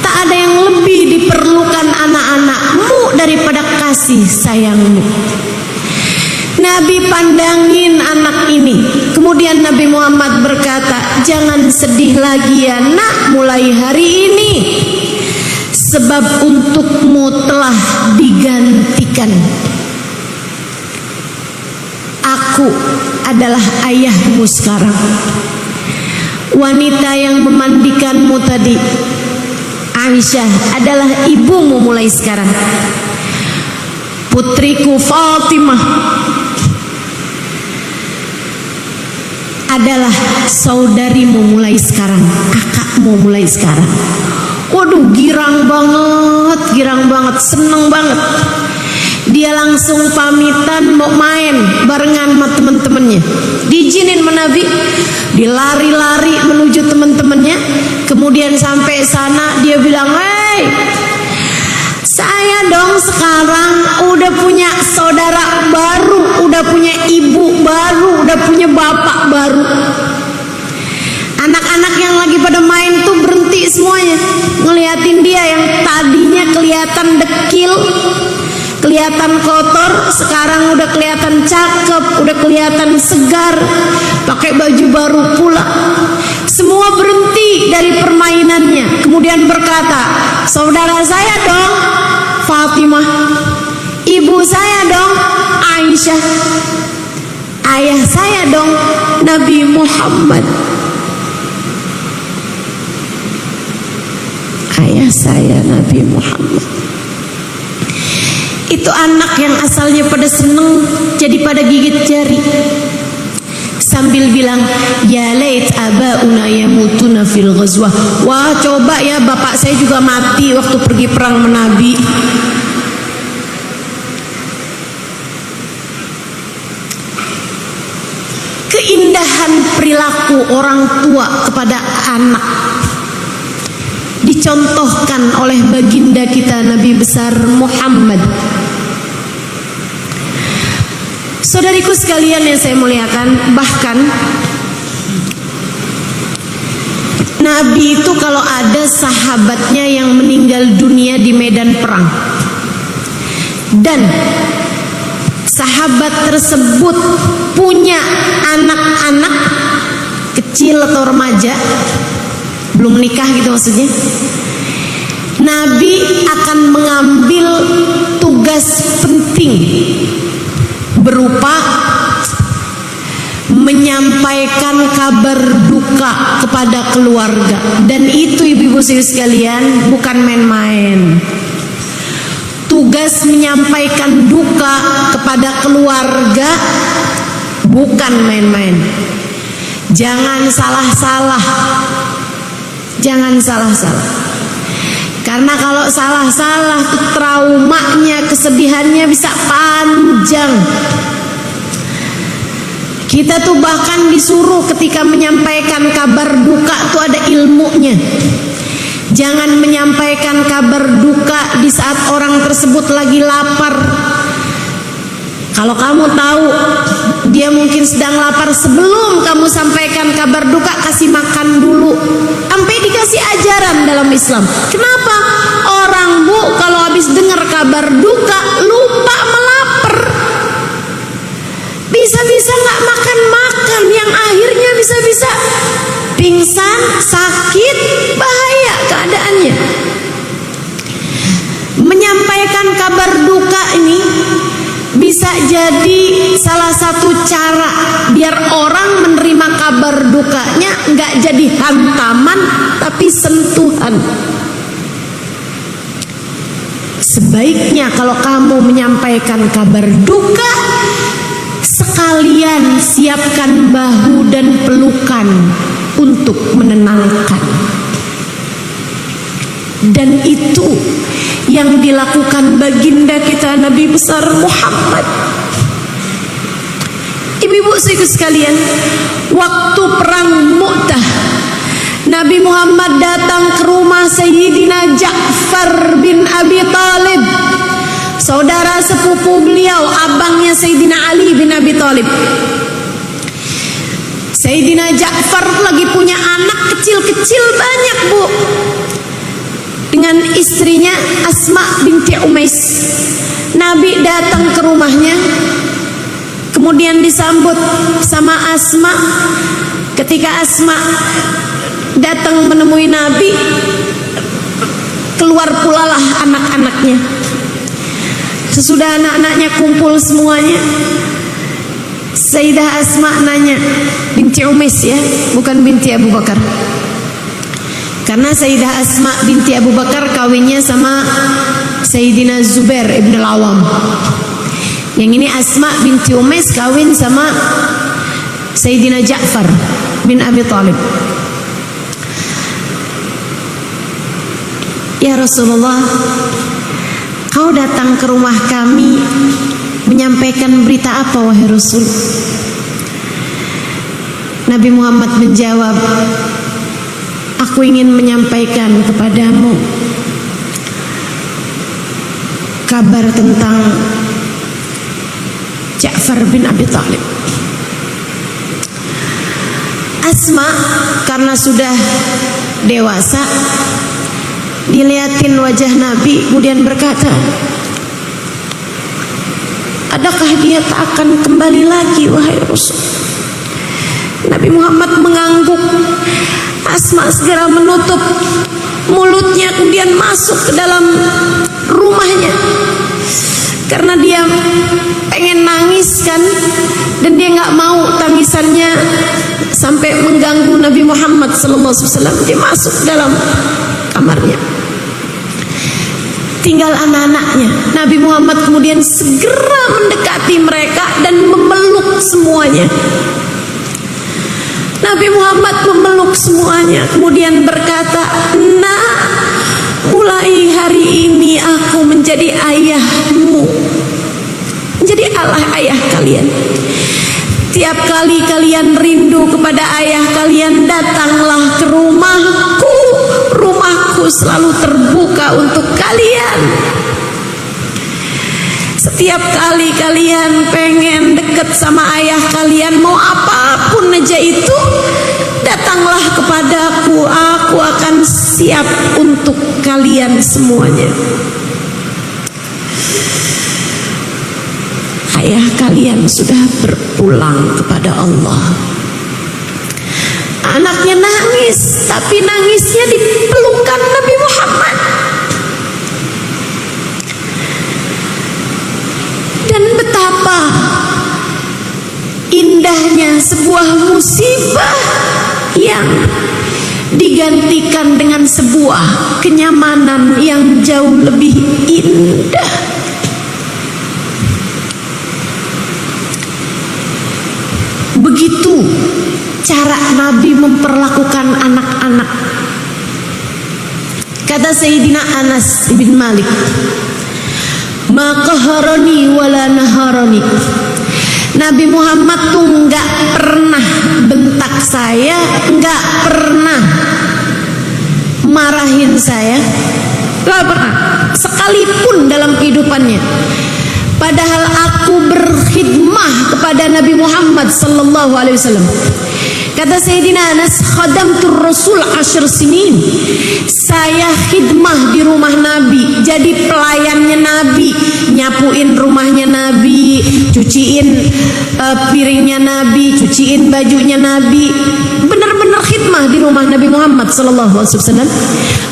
Speaker 1: Tak ada yang lebih diperlukan anak-anakmu daripada kasih sayangmu. Nabi pandangin anak ini. Kemudian Nabi Muhammad Muhammad berkata, jangan sedih lagi ya nak mulai hari ini, sebab untukmu telah digantikan. Aku adalah ayahmu sekarang. Wanita yang memandikanmu tadi, Aisyah, adalah ibumu mulai sekarang. Putriku Fatimah adalah saudarimu mulai sekarang, kakakmu mulai sekarang. Waduh, girang banget, seneng banget. Dia langsung pamitan mau main barengan sama temen-temennya. Diizinin sama Nabi, dilari-lari menuju temen-temennya. Kemudian sampai sana dia bilang, "Hei, saya dong sekarang udah punya saudara baru, udah punya ibu baru, udah punya bapak baru." Anak-anak yang lagi pada main tuh berhenti semuanya, ngeliatin dia yang tadinya kelihatan dekil, kelihatan kotor, sekarang udah kelihatan cakep, udah kelihatan segar, pakai baju baru pula. Semua berhenti dari permainannya, kemudian berkata, "Saudara saya dong Fatimah, ibu saya dong Aisyah, ayah saya dong Nabi Muhammad." Ayah saya Nabi Muhammad. Itu anak yang asalnya pada seneng jadi pada gigit jari sambil bilang, "Ya lait abauna yamutuna fil ghazwah." Wah, coba ya bapak saya juga mati waktu pergi perang sama Nabi. Keindahan perilaku orang tua kepada anak dicontohkan oleh baginda kita Nabi besar Muhammad. Saudariku sekalian yang saya muliakan, bahkan Nabi itu kalau ada sahabatnya yang meninggal dunia di medan perang dan sahabat tersebut punya anak-anak kecil atau remaja, belum menikah gitu maksudnya, Nabi akan mengambil tugas penting berupa menyampaikan kabar duka kepada keluarga. Dan itu ibu-ibu sekalian bukan main-main. Tugas menyampaikan duka kepada keluarga bukan main-main. Jangan salah-salah. Jangan salah-salah. Karena kalau salah-salah traumanya, kesedihannya bisa panjang. Kita tuh bahkan disuruh ketika menyampaikan kabar duka tuh ada ilmunya. Jangan menyampaikan kabar duka di saat orang tersebut lagi lapar. Kalau kamu tahu dia mungkin sedang lapar, sebelum kamu sampaikan kabar duka, kasih makan dulu. Sampai dikasih ajaran dalam Islam. Kenapa? Orang bu kalau habis dengar kabar duka lupa melapar, bisa-bisa nggak makan-makan, yang akhirnya bisa-bisa pingsan, sakit, bahaya keadaannya. Menyampaikan kabar duka ini bisa jadi salah satu cara biar orang menerima kabar dukanya nggak jadi hantaman tapi sentuhan. Sebaiknya kalau kamu menyampaikan kabar duka, sekalian siapkan bahu dan pelukan untuk menenangkan. Dan itu yang dilakukan baginda kita Nabi besar Muhammad. Ibu-ibu sekalian, waktu perang Mu'tah, Nabi Muhammad datang ke rumah Sayyidina Ja'far bin Abi Talib, saudara sepupu beliau, abangnya Sayyidina Ali bin Abi Talib. Sayyidina Ja'far lagi punya anak kecil-kecil banyak bu, dengan istrinya Asma binti Umais. Nabi datang ke rumahnya, kemudian disambut sama Asma. Ketika Ketika Asma datang menemui Nabi, keluar pula lah anak-anaknya. Sesudah anak-anaknya kumpul semuanya, Sayyidah Asma nanya, binti Umais ya, bukan binti Abu Bakar. Karena Sayyidah Asma binti Abu Bakar kawinnya sama Sayyidina Zubair ibn al-Awam. Yang ini Asma binti Umais kawin sama Sayyidina Ja'far bin Abi Thalib. Ya Rasulullah, kau datang ke rumah kami menyampaikan berita apa wahai Rasul? Nabi Muhammad menjawab, aku ingin menyampaikan kepadamu kabar tentang Ja'far bin Abi Thalib. Asma karena sudah dewasa, dilihatin wajah Nabi, kemudian berkata, adakah dia tak akan kembali lagi wahai Rasul? Nabi Muhammad mengangguk. Asma segera menutup mulutnya, kemudian masuk ke dalam rumahnya karena dia pengen nangis kan, dan dia nggak mau tangisannya sampai mengganggu Nabi Muhammad SAW. Dia masuk ke dalam kamarnya, tinggal anak-anaknya. Nabi Muhammad kemudian segera mendekati mereka dan memeluk semuanya. Nabi Muhammad memeluk semuanya, kemudian berkata, nah, mulai hari ini aku menjadi ayahmu, menjadi ayah kalian. Tiap kali kalian rindu kepada ayah kalian, datanglah ke rumahku. Rumahku selalu terbuka untuk kalian. Setiap kali kalian pengen deket sama ayah kalian, mau apapun aja itu, datanglah kepadaku. Aku akan siap untuk kalian semuanya. Ayah kalian sudah berpulang kepada Allah. Anaknya nangis, tapi nangisnya di pelukan Nabi Muhammad. Dan betapa indahnya sebuah musibah yang digantikan dengan sebuah kenyamanan yang jauh lebih indah. Begitu cara Nabi memperlakukan anak-anak. Kata Sayyidina Anas bin Malik, ma qaharani wala naharani. Nabi Muhammad tuh nggak pernah bentak saya, nggak pernah marahin saya, nggak pernah sekalipun dalam kehidupannya. Padahal aku berkhidmah kepada Nabi Muhammad sallallahu alaihi wasallam. Kata Sayyidina Anas, khadamtur Rasul 10 sinin. Saya khidmah di rumah Nabi, jadi pelayannya Nabi, nyapuin rumahnya Nabi, cuciin piringnya Nabi, cuciin bajunya Nabi. Benar-benar khidmah di rumah Nabi Muhammad sallallahu alaihi wasallam.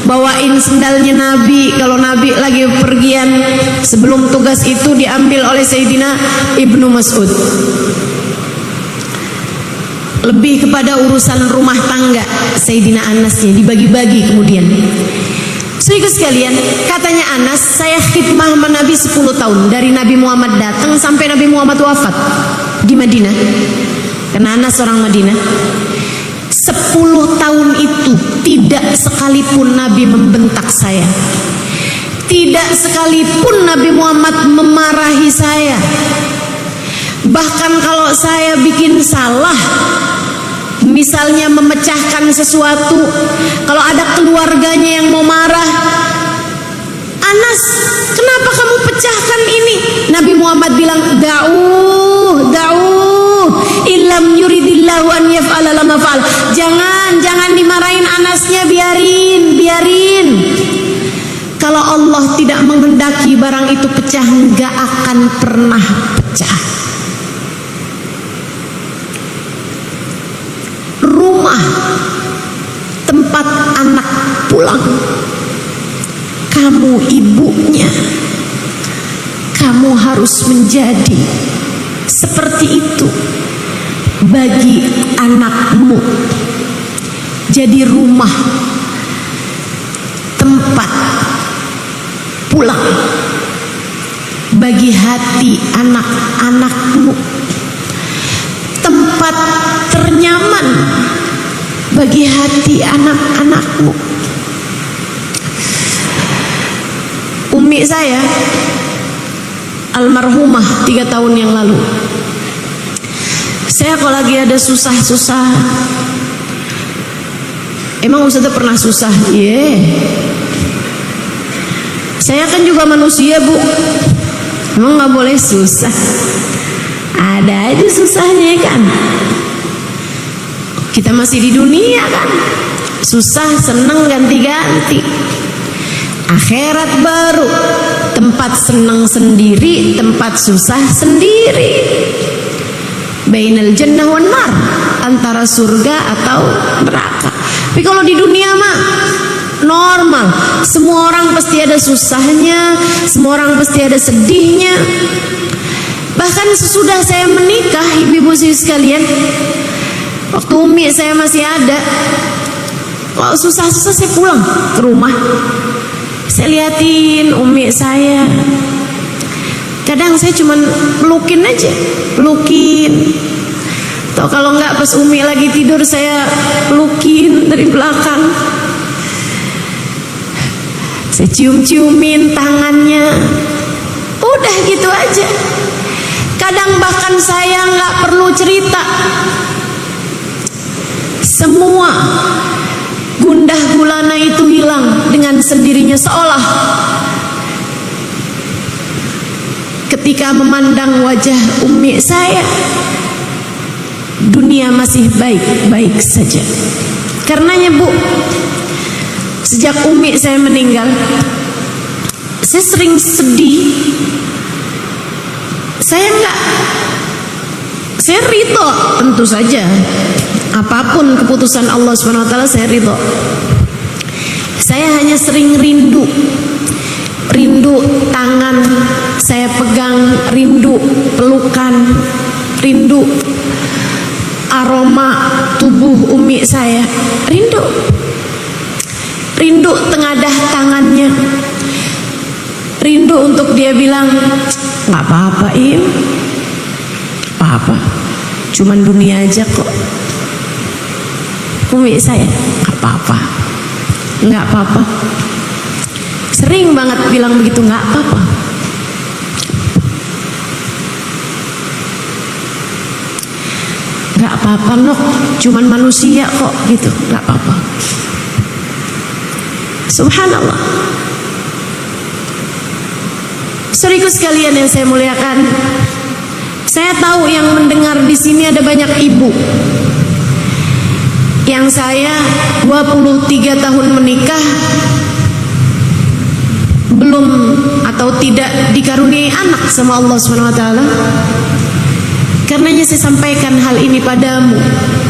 Speaker 1: Bawain sendalnya Nabi kalau Nabi lagi pergian. Sebelum tugas itu diambil oleh Sayyidina Ibnu Mas'ud. Lebih kepada urusan rumah tangga Sayyidina Anasnya dibagi-bagi kemudian. Saudara sekalian, katanya Anas, saya khidmah sama Nabi 10 tahun, dari Nabi Muhammad datang sampai Nabi Muhammad wafat di Madinah. Karena Anas orang Madinah. 10 tahun itu tidak sekalipun Nabi membentak saya. Tidak sekalipun Nabi Muhammad memarahi saya. Bahkan kalau saya bikin salah, misalnya memecahkan sesuatu, kalau ada keluarganya yang mau marah, Anas, kenapa kamu pecahkan ini? Nabi Muhammad bilang, da'uh, illam yuridillahu an yaf'ala lama fa'al. Jangan dimarahin Anasnya, biarin. Kalau Allah tidak menghendaki barang itu pecah, nggak akan pernah pecah. tempat anak pulang, kamu ibunya, kamu harus menjadi seperti itu bagi anakmu. Jadi rumah, tempat pulang bagi hati anak-anakmu, tempat ternyaman bagi hati anak-anakmu. Umi saya almarhumah 3 tahun yang lalu. Saya kalau lagi ada susah-susah, emang Ustazah pernah susah? Iya. Saya kan juga manusia, Bu. Emang gak boleh susah? Ada aja susahnya kan. Kita masih di dunia kan. Susah seneng ganti-ganti. Akhirat baru, tempat seneng sendiri, tempat susah sendiri. Bainal jannah wan nar, antara surga atau neraka. Tapi kalau di dunia mah normal, semua orang pasti ada susahnya, semua orang pasti ada sedihnya. Bahkan sesudah saya menikah, ibu-ibu sekalian, waktu umi saya masih ada, kalau susah-susah saya pulang ke rumah, saya liatin umi saya. Kadang saya cuman pelukin aja, pelukin. Atau kalau enggak pas umi lagi tidur, saya pelukin dari belakang. Saya cium-ciumin tangannya. Udah gitu aja. Kadang bahkan saya nggak perlu cerita. Semua gundah gulana itu hilang dengan sendirinya, seolah ketika memandang wajah umi saya, dunia masih baik-baik saja. Karenanya, Bu, sejak umi saya meninggal, saya sering sedih. Saya ridho, tentu saja. Apapun keputusan Allah SWT, saya ridho. Saya hanya sering rindu tangan saya pegang, rindu pelukan, rindu aroma tubuh umi saya, rindu tengadah tangannya, rindu untuk dia bilang, nggak apa-apa Im, apa-apa, cuman dunia aja kok. Umi saya, nggak apa-apa, sering banget bilang begitu, nggak apa-apa. Nggak apa-apa Nok, cuman manusia kok gitu, nggak apa-apa. Subhanallah. Saudaraku sekalian yang saya muliakan, saya tahu yang mendengar di sini ada banyak ibu. Yang saya 23 tahun menikah belum atau tidak dikaruniai anak sama Allah SWT. Karenanya saya sampaikan hal ini padamu,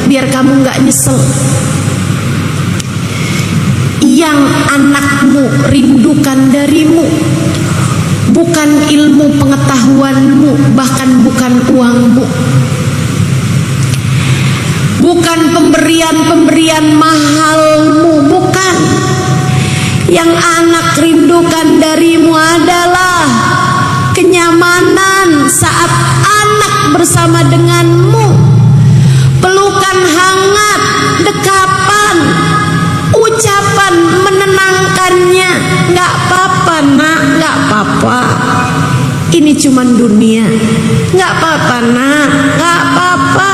Speaker 1: biar kamu nggak nyesel. Yang anakmu rindukan darimu bukan ilmu pengetahuanmu, bahkan bukan uangmu, bukan pemberian mahalmu, bukan. Yang anak rindukan darimu adalah kenyamanan saat anak bersama denganmu, pelukan hangat, dekapan, ucapan menenangkannya. Nggak apa-apa nak, nggak apa-apa, ini cuman dunia. Nggak apa-apa nak, nggak apa-apa,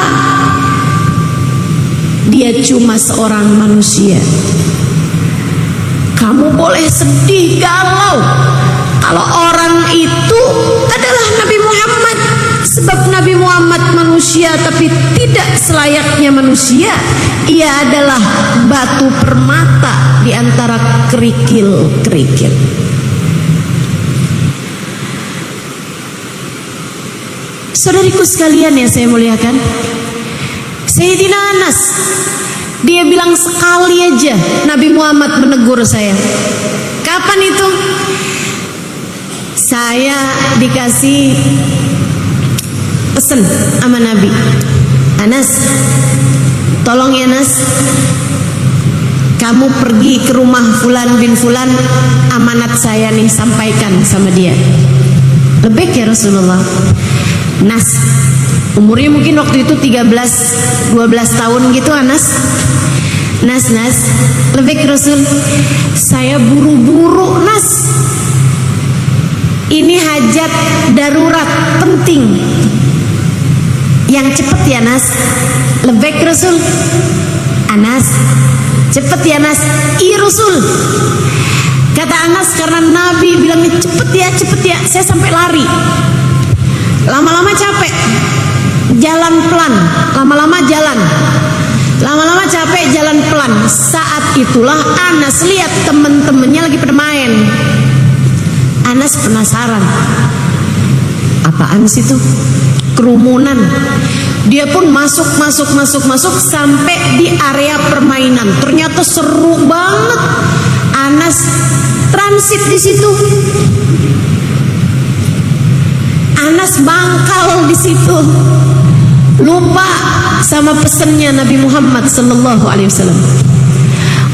Speaker 1: dia cuma seorang manusia. Kamu boleh sedih, galau, kalau orang itu adalah Nabi Muhammad. Sebab Nabi Muhammad manusia, tapi tidak selayaknya manusia. Ia adalah batu permata di antara kerikil-kerikil. Saudariku sekalian yang saya muliakan, Sayyidina Anas Dia bilang sekali aja Nabi Muhammad menegur saya. Kapan itu? Saya dikasih pesen sama Nabi, Anas, tolong ya Nas, kamu pergi ke rumah Fulan bin Fulan, amanat saya nih, sampaikan sama dia. Lebih ya Rasulullah. Nas, umurnya mungkin waktu itu 13-12 tahun gitu Anas. Nas, lebih Rasul, saya buru-buru Nas, ini hajat darurat penting, yang cepet ya Nas. Lebih Rasul, Anas, cepet ya Nas. Iya Rasul. Kata Anas, karena Nabi bilangnya cepet ya, saya sampai lari. Lama-lama capek, jalan pelan, lama-lama capek, jalan pelan. Saat itulah Anas lihat temen-temennya lagi pada main. Anas penasaran, apaan sih itu? Kerumunan. Dia pun masuk sampai di area permainan. Ternyata seru banget. Anas transit di situ. Anas mangkal di situ. Lupa sama pesannya Nabi Muhammad sallallahu alaihi wasallam.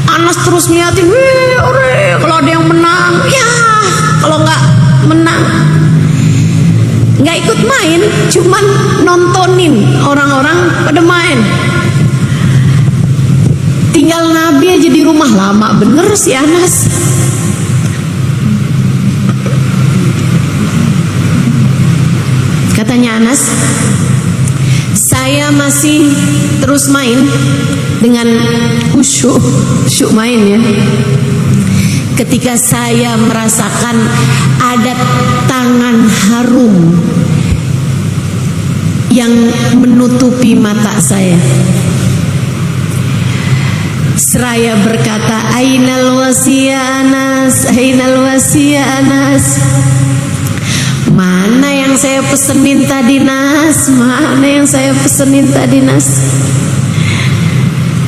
Speaker 1: Anas terus ngeliatin, kalau ada yang menang, ya, kalau nggak menang nggak ikut main, cuman nontonin orang-orang pada main. Tinggal Nabi aja di rumah. Lama bener si Anas. Katanya Anas, saya masih terus main dengan khusyuk main ya, ketika saya merasakan ada tangan harum yang menutupi mata saya. Seraya berkata, Ainal wasiya Anas, Ainal wasiya Anas. Mana yang saya pesenin tadi Nas? Mana yang saya pesenin tadi Nas?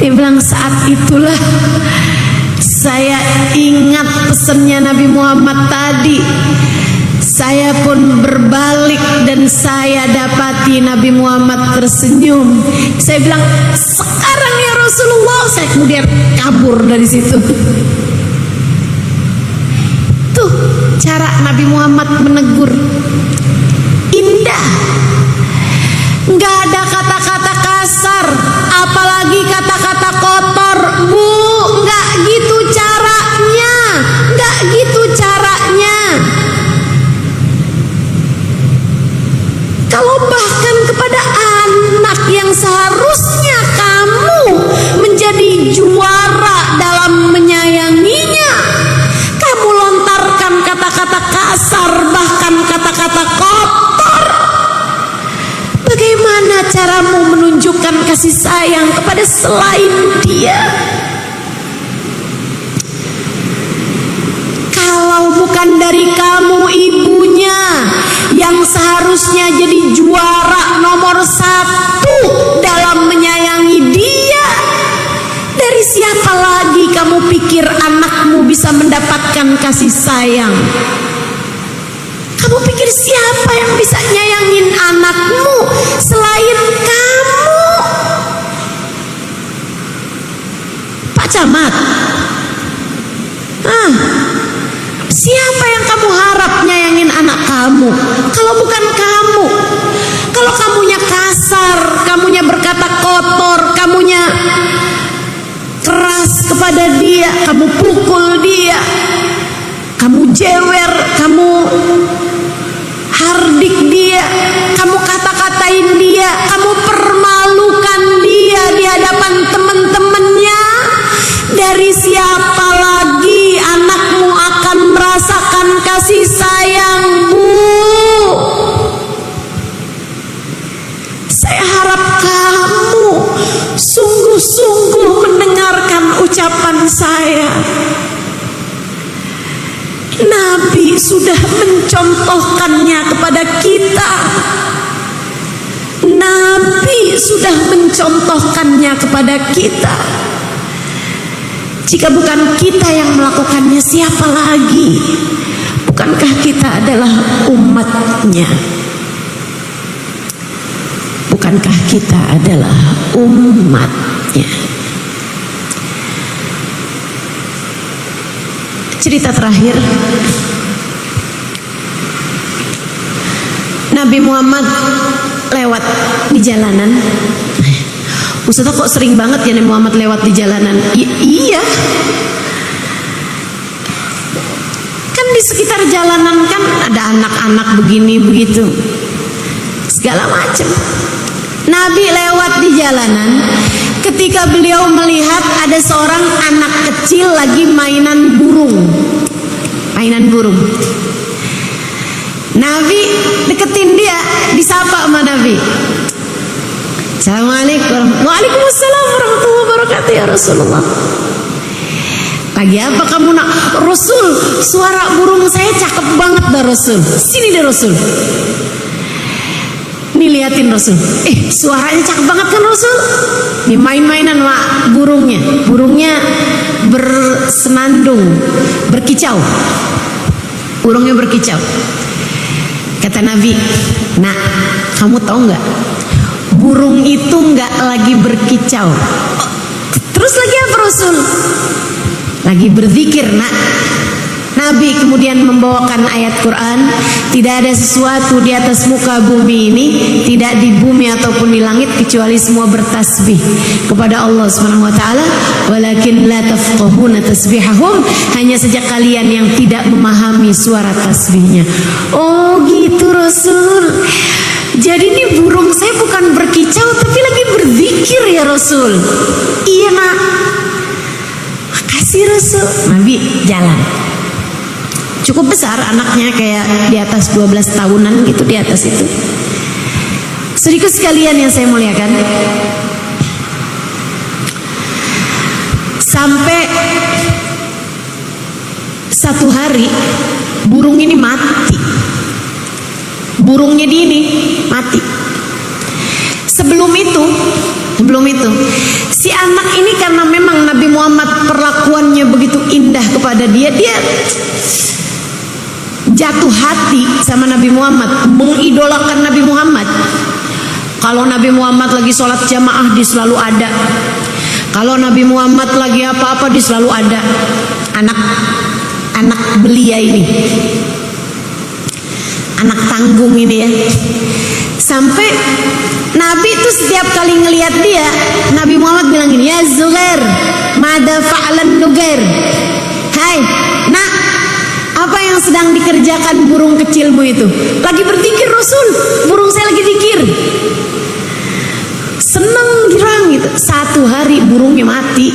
Speaker 1: Dia bilang, saat itulah saya ingat pesannya Nabi Muhammad tadi. Saya pun berbalik dan saya dapati Nabi Muhammad tersenyum. Saya bilang, sekarang ya Rasulullah. Saya kemudian kabur dari situ. Tuh cara Nabi Muhammad menegur, indah. Nggak ada kata-kata kasar, apalagi kata-kata kotor. Bu, nggak gitu caranya, nggak gitu caranya. Kalau bahkan kepada anak yang seharusnya kamu menjadi juara dalam menyayanginya, kamu lontarkan kata-kata kasar, bahkan kata-kata kotor. Bagaimana caramu menunjukkan kasih sayang kepada selain dia? Kalau bukan dari kamu, ibunya yang seharusnya jadi juara nomor 1 dalam menyayangi dia, dari siapa lagi kamu pikir anakmu bisa mendapatkan kasih sayang? Kamu pikir siapa yang bisa nyayangin anakmu selain kamu? Pak Camat, siapa yang kamu harap nyayangin anak kamu kalau bukan kamu? Kalau kamunya kasar, kamunya berkata kotor, kamunya keras kepada dia, kamu pukul dia, kamu jewer, kamu hardik dia, kamu kata-katain dia, kamu permalukan dia di hadapan teman-temannya, dari siapa lagi anakmu akan merasakan kasih sayang, Bu? Saya harap kamu sungguh-sungguh mendengarkan ucapan saya. Nabi sudah mencontohkannya kepada kita. Nabi sudah mencontohkannya kepada kita. Jika bukan kita yang melakukannya, siapa lagi? Bukankah kita adalah umatnya? Bukankah kita adalah umatnya? Cerita terakhir, Nabi Muhammad lewat di jalanan. Ustazah kok sering banget ya Nabi Muhammad lewat di jalanan? Iya. Kan di sekitar jalanan kan ada anak-anak begini begitu, segala macam. Nabi lewat di jalanan. Ketika beliau melihat ada seorang anak kecil lagi mainan burung. Nabi deketin dia, disapa sama Nabi. Assalamualaikum. Waalaikumsalam warahmatullahi wabarakatuh ya Rasulullah. Lagi apa kamu nak? Rasul, suara burung saya cakep banget dah Rasul. Sini deh Rasul. Nih liatin Rasul. Suaranya cakep banget kan Rasul? Nih main-mainan sama burungnya. Burungnya bersenandung, berkicau. Burungnya berkicau. Kata Nabi, nak, kamu tahu nggak? Burung itu nggak lagi berkicau. Terus lagi apa Rasul? Lagi berzikir, nak. Nabi kemudian membawakan ayat Quran, tidak ada sesuatu di atas muka bumi ini, tidak di bumi ataupun di langit, kecuali semua bertasbih kepada Allah Subhanahu wa taala. Walakin la tafqahuna tasbihahum, hanya saja kalian yang tidak memahami suara tasbihnya. Oh gitu Rasul. Jadi ini burung saya bukan berkicau tapi lagi berzikir ya Rasul. Iya nak. Makasih Rasul. Nabi jalan. Cukup besar anaknya, kayak di atas 12 tahunan gitu, di atas itu. Sedikit sekalian yang saya muliakan, sampai satu hari burung ini mati. Burungnya ini mati. Sebelum itu si anak ini karena memang Nabi Muhammad perlakuannya begitu indah kepada dia jatuh hati sama Nabi Muhammad, mengidolakan Nabi Muhammad. Kalau Nabi Muhammad lagi sholat jamaah, dia selalu ada. Kalau Nabi Muhammad lagi apa-apa, dia selalu ada. Anak belia ini, anak tanggung ini ya. Sampai Nabi itu setiap kali ngelihat dia, Nabi Muhammad bilang gini, ya Zuhair, mada fa'lan Nugair. Hai, nak, apa yang sedang dikerjakan burung kecilmu itu? Lagi berzikir Rasul. Burung saya lagi zikir. Senang girang gitu. Satu hari burungnya mati.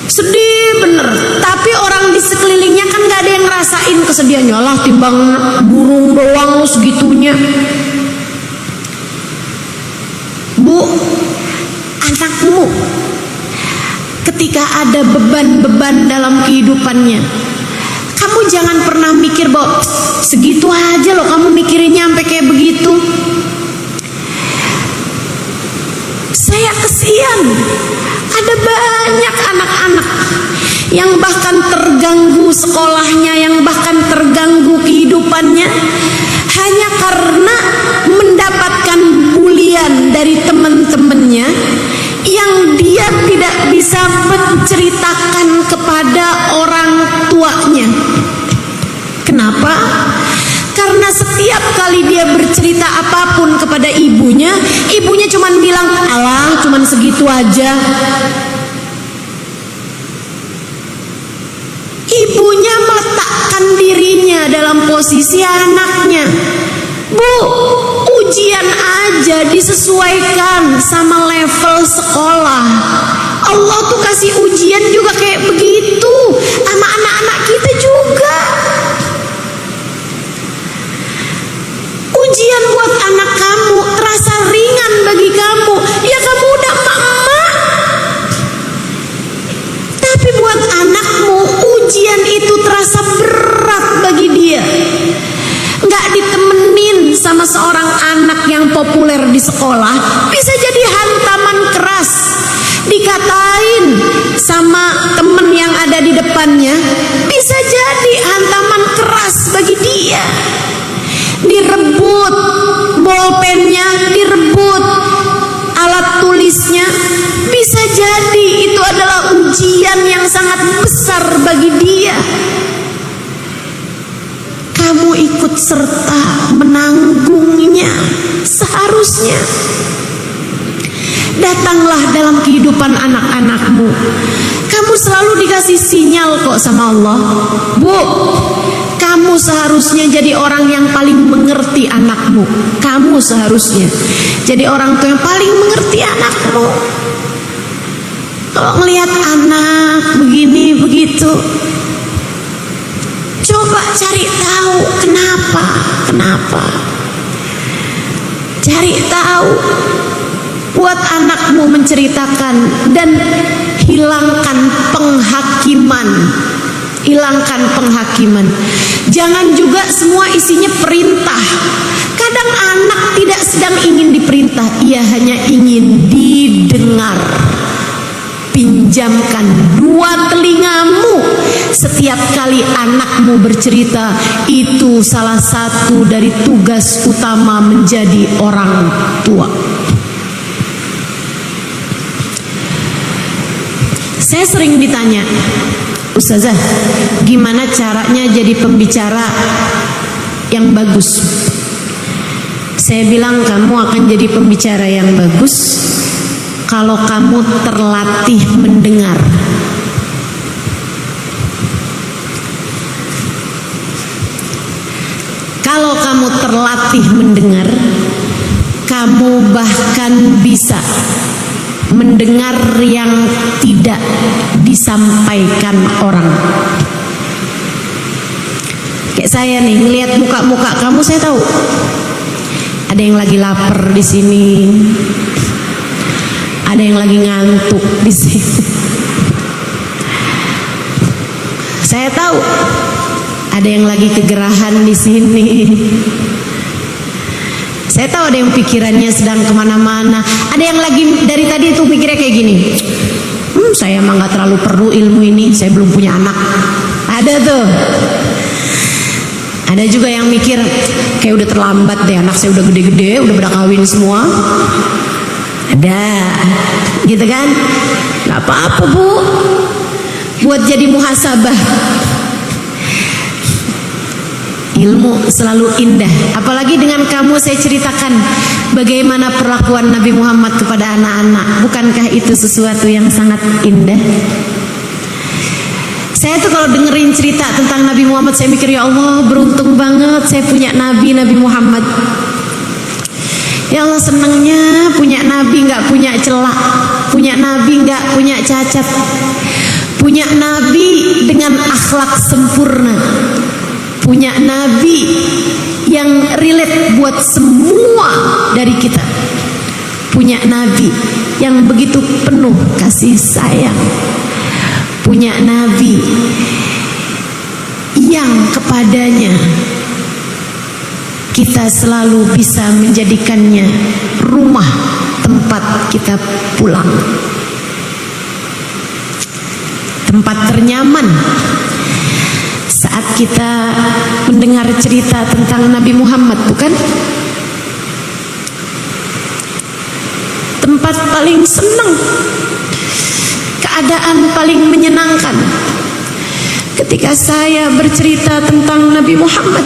Speaker 1: Sedih bener. Tapi orang di sekelilingnya kan gak ada yang ngerasain kesedihannya. Lah timbang burung doang segitunya. Bu, anakmu ketika ada beban-beban dalam kehidupannya, kamu jangan pernah mikir bahwa segitu aja loh kamu mikirinnya sampai kayak begitu. Saya kesian, ada banyak anak-anak yang bahkan terganggu sekolahnya, yang bahkan terganggu kehidupannya hanya karena mendapatkan bulian dari teman-temannya yang dia tidak bisa menceritakan kepada orang tuanya. Kenapa? Karena setiap kali dia bercerita apapun kepada ibunya, ibunya cuma bilang, alah cuma segitu aja. Ibunya meletakkan dirinya dalam posisi anaknya. Bu, ujian aja disesuaikan sama level sekolah. Allah tuh kasih ujian juga kayak begitu sama anak-anak kita juga. Ujian buat anak kamu terasa ringan bagi kamu, ya kamu udah emak-emak. Tapi buat anakmu ujian itu terasa berat bagi dia. Nggak ditemenin sama seorang anak yang populer di sekolah bisa jadi hantaman keras. Dikatain sama temen yang ada di depannya bisa jadi hantaman keras bagi dia. Direbut bolpennya, direbut alat tulisnya, bisa jadi itu adalah ujian yang sangat besar bagi dia. Kamu ikut serta menanggungnya seharusnya. Datanglah dalam kehidupan anak-anakmu. Kamu selalu dikasih sinyal kok sama Allah. Bu, kamu seharusnya jadi orang yang paling mengerti anakmu. Kamu seharusnya jadi orang tua yang paling mengerti anakmu. Kalau melihat anak begini begitu, coba cari tahu kenapa. Cari tahu. Buat anakmu menceritakan dan hilangkan penghakiman. Jangan juga semua isinya perintah. Kadang anak tidak sedang ingin diperintah, ia hanya ingin didengar. Pinjamkan dua telingamu setiap kali anakmu bercerita. Itu salah satu dari tugas utama menjadi orang tua. Saya sering ditanya, Ustazah, gimana caranya jadi pembicara yang bagus? Saya bilang kamu akan jadi pembicara yang bagus kalau kamu terlatih mendengar. Kalau kamu terlatih mendengar, kamu bahkan bisa mendengar yang tidak disampaikan orang. Kayak saya nih, ngelihat muka-muka kamu, saya tahu ada yang lagi lapar di sini, ada yang lagi ngantuk di sini. Saya tahu ada yang lagi kegerahan di sini. Saya tahu ada yang pikirannya sedang kemana-mana. Ada yang lagi dari tadi itu pikirnya kayak gini. Saya emang gak terlalu perlu ilmu ini, saya belum punya anak. Ada tuh. Ada juga yang mikir kayak udah terlambat deh, anak saya udah gede-gede, udah pada kawin semua. Ada, gitu kan? Gak apa-apa bu, buat jadi muhasabah. Ilmu selalu indah. Apalagi dengan kamu saya ceritakan bagaimana perlakuan Nabi Muhammad kepada anak-anak. Bukankah itu sesuatu yang sangat indah? Saya tuh kalau dengerin cerita tentang Nabi Muhammad, saya mikir, ya Allah, beruntung banget saya punya Nabi Muhammad. Ya Allah, senangnya punya Nabi gak punya celah, punya Nabi gak punya cacat, punya Nabi dengan akhlak sempurna, punya Nabi yang relate buat semua dari kita, punya Nabi yang begitu penuh kasih sayang, punya Nabi yang kepadanya kita selalu bisa menjadikannya rumah tempat kita pulang, tempat ternyaman. Saat kita mendengar cerita tentang Nabi Muhammad, bukan? Tempat paling senang, keadaan paling menyenangkan ketika saya bercerita tentang Nabi Muhammad.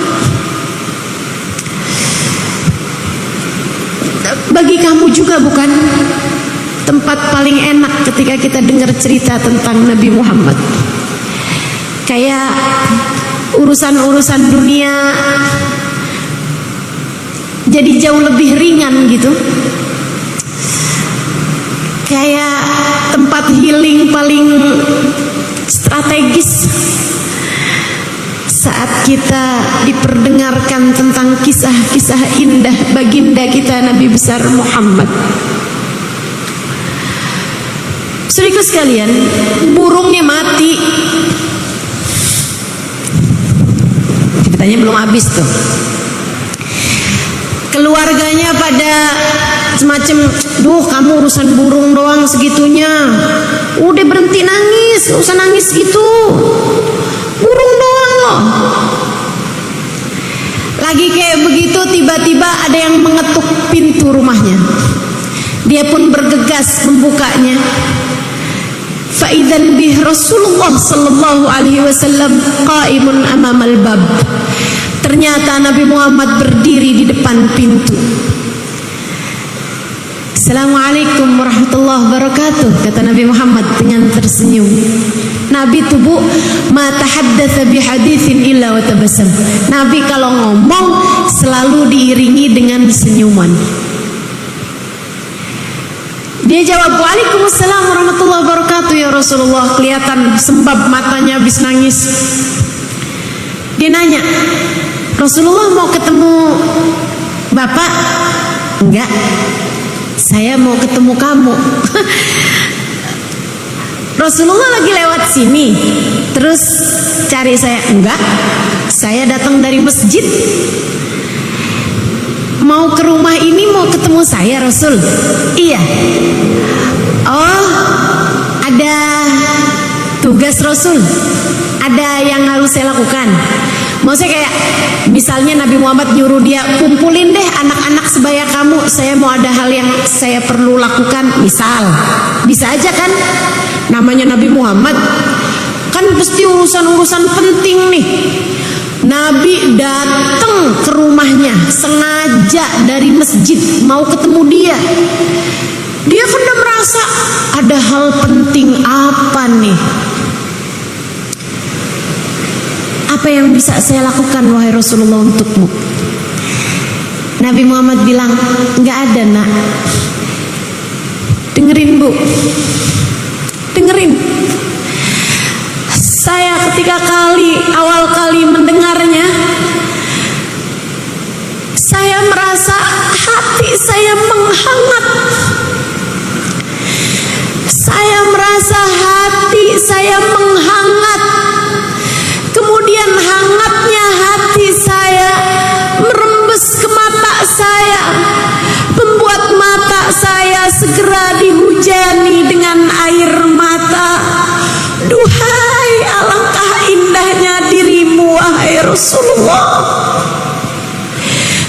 Speaker 1: Bagi kamu juga bukan? Tempat paling enak ketika kita dengar cerita tentang Nabi Muhammad. Kayak urusan-urusan dunia jadi jauh lebih ringan gitu. Kayak tempat healing paling strategis saat kita diperdengarkan tentang kisah-kisah indah baginda kita Nabi besar Muhammad. Saudaraku sekalian, burungnya mati. Ceritanya belum habis tuh. Keluarganya pada semacam, duh kamu urusan burung doang segitunya, udah berhenti nangis, gak usah nangis gitu, burung doang loh. Lagi kayak begitu, tiba-tiba ada yang mengetuk pintu rumahnya. Dia pun bergegas membukanya. Fa'idzan bih Rasulullah sallallahu alaihi wasallam qaimun amamal bab. Ternyata Nabi Muhammad berdiri di depan pintu. Assalamualaikum warahmatullahi wabarakatuh, kata Nabi Muhammad dengan tersenyum. Nabi tubuh ma tahaddatsa bi haditsin illa wa tabassam. Nabi kalau ngomong selalu diiringi dengan senyuman. Dia jawab, "Waalaikumsalam warahmatullahi wabarakatuh ya Rasulullah." Kelihatan sembab matanya habis nangis. Dia nanya, "Rasulullah mau ketemu Bapak?" "Enggak, saya mau ketemu kamu." "Rasulullah lagi lewat sini terus cari saya?" "Enggak, saya datang dari masjid. Mau ke rumah ini mau ketemu saya Rasul?" "Iya." "Oh, ada tugas Rasul? Ada yang harus saya lakukan?" Maksudnya kayak misalnya Nabi Muhammad nyuruh dia, "Kumpulin deh anak-anak sebaya kamu, saya mau ada hal yang saya perlu lakukan." Misal, bisa aja kan, namanya Nabi Muhammad kan pasti urusan-urusan penting nih. Nabi datang ke rumahnya sengaja dari masjid mau ketemu dia. Dia kan udah merasa ada hal penting apa nih? Apa yang bisa saya lakukan wahai Rasulullah untukmu? Nabi Muhammad bilang, "Nggak ada nak." Dengerin Bu, dengerin. Saya awal kali mendengarnya, saya merasa hati saya menghangat. Saya merasa hati saya menghangat. Kemudian hangatnya hati saya merembes ke mata saya, membuat mata saya segera dihujani dengan air mata. Duhai, alangkah indahnya dirimu wahai Rasulullah.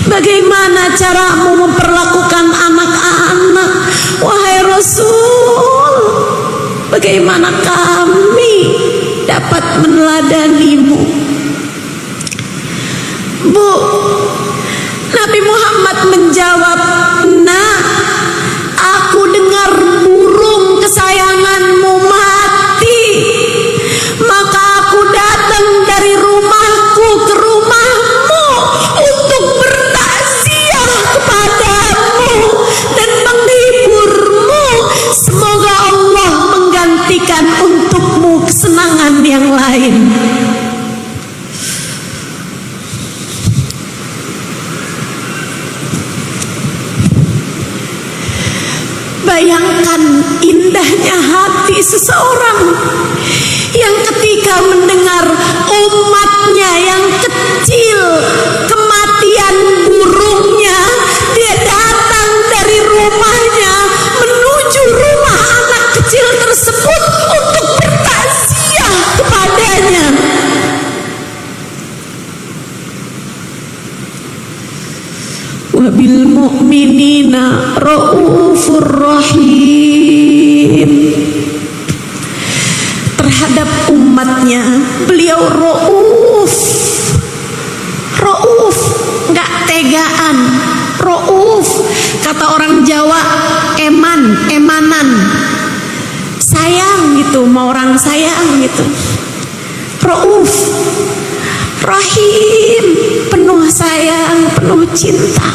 Speaker 1: Bagaimana caramu memperlakukan anak-anak wahai Rasul? Bagaimana kami dapat meneladanimu? Bu, Nabi Muhammad menjawab, "Nah, aku dengar burung kesayanganmu mati, maka aku datang dari rumahku ke rumahmu untuk bertakziah kepadamu dan menghiburmu. Semoga Allah menggantikan untukmu kesenangan yang lain." Bayangkan indahnya hati seseorang yang ketika mendengar umatnya yang kecil kematian burungnya, dia datang dari rumahnya menuju rumah anak kecil tersebut untuk bertakziah kepadanya. Wabil mu'minina raufur rahim. Terhadap umatnya beliau rauf, nggak tegaan, rauf. Kata orang Jawa, emanan, sayang gitu, mau orang sayang gitu. Rauf, rahim, penuh sayang, penuh cinta.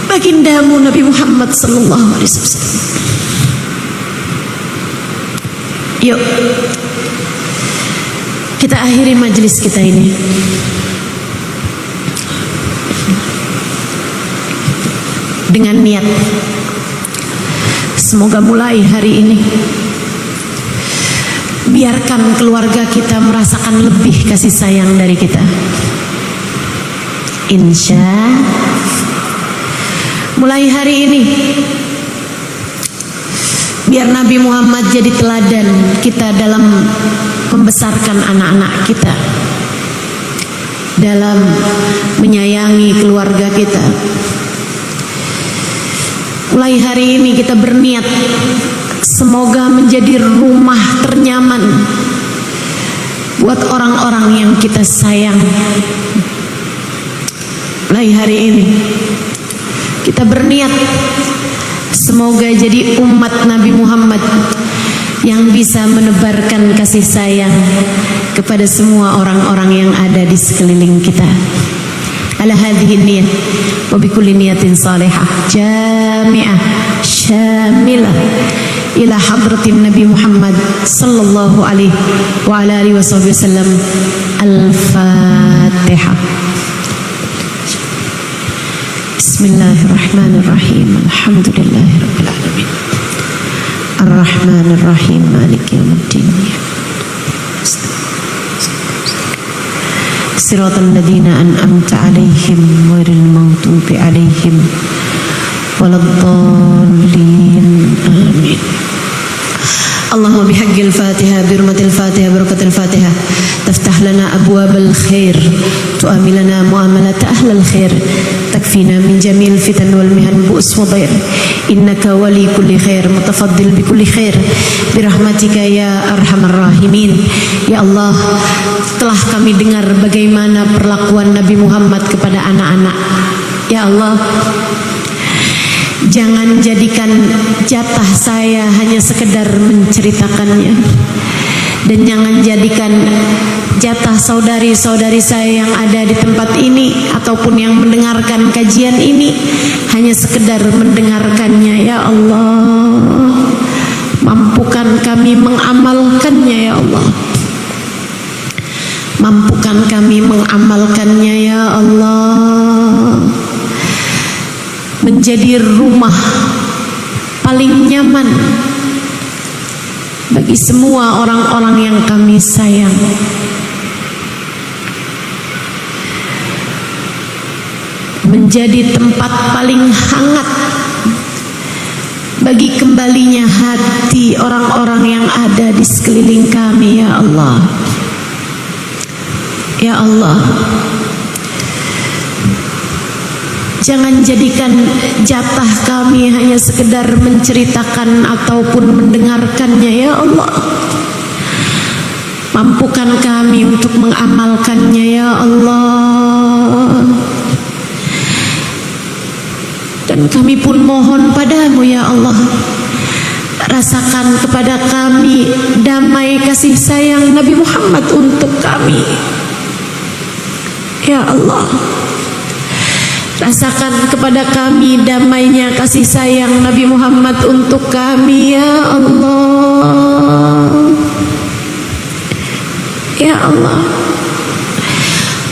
Speaker 1: Bagindamu Nabi Muhammad sallallahu alaihi wasallam. Yuk, kita akhiri majelis kita ini dengan niat, semoga mulai hari ini biarkan keluarga kita merasakan lebih kasih sayang dari kita. Insya mulai hari ini biar Nabi Muhammad jadi teladan kita dalam membesarkan anak-anak kita, dalam menyayangi keluarga kita. Mulai hari ini kita berniat semoga menjadi rumah ternyaman buat orang-orang yang kita sayang. Mulai hari ini kita berniat semoga jadi umat Nabi Muhammad yang bisa menebarkan kasih sayang kepada semua orang-orang yang ada di sekeliling kita. Ala hadhihi niyah wa bikulli niyatin salihah jami'ah syamilah ila hadratin Nabi Muhammad sallallahu alaihi wa ala alihi wasallam. Al-Fatihah. Bismillahirrahmanirrahim. Alhamdulillahirabbil alamin. Ar-Rahmanir-Rahim. Maliki yaumiddin. Siratal ladzina an'amta 'alaihim ghairil maghdubi 'alaihim waladdallin. Amin. Allahumma bihaqqil Fatihah birmatil Fatihah barakatil Fatihah taftah lana abwabal khair tu'amil lana muamalat ahlal khair takfina min jamil fitan wal mihan bu'us wa dhair innaka wali kulli khair mutafaddil bi kulli khair birahmatika ya arhamar rahimin. Ya Allah, telah kami dengar bagaimana perlakuan Nabi Muhammad kepada anak-anak. Ya Allah, jangan jadikan jatah saya hanya sekedar menceritakannya, dan jangan jadikan jatah saudari-saudari saya yang ada di tempat ini ataupun yang mendengarkan kajian ini hanya sekedar mendengarkannya. Ya Allah, mampukan kami mengamalkannya. Ya Allah, mampukan kami mengamalkannya. Ya Allah, menjadi rumah paling nyaman bagi semua orang-orang yang kami sayang. Menjadi tempat paling hangat bagi kembalinya hati orang-orang yang ada di sekeliling kami. Ya Allah, ya Allah, jangan jadikan jatah kami hanya sekedar menceritakan ataupun mendengarkannya. Ya Allah, mampukan kami untuk mengamalkannya. Ya Allah, dan kami pun mohon padamu. Ya Allah, rasakan kepada kami damai kasih sayang Nabi Muhammad untuk kami. Ya Allah, rasakan kepada kami damainya kasih sayang Nabi Muhammad untuk kami. Ya Allah, ya Allah,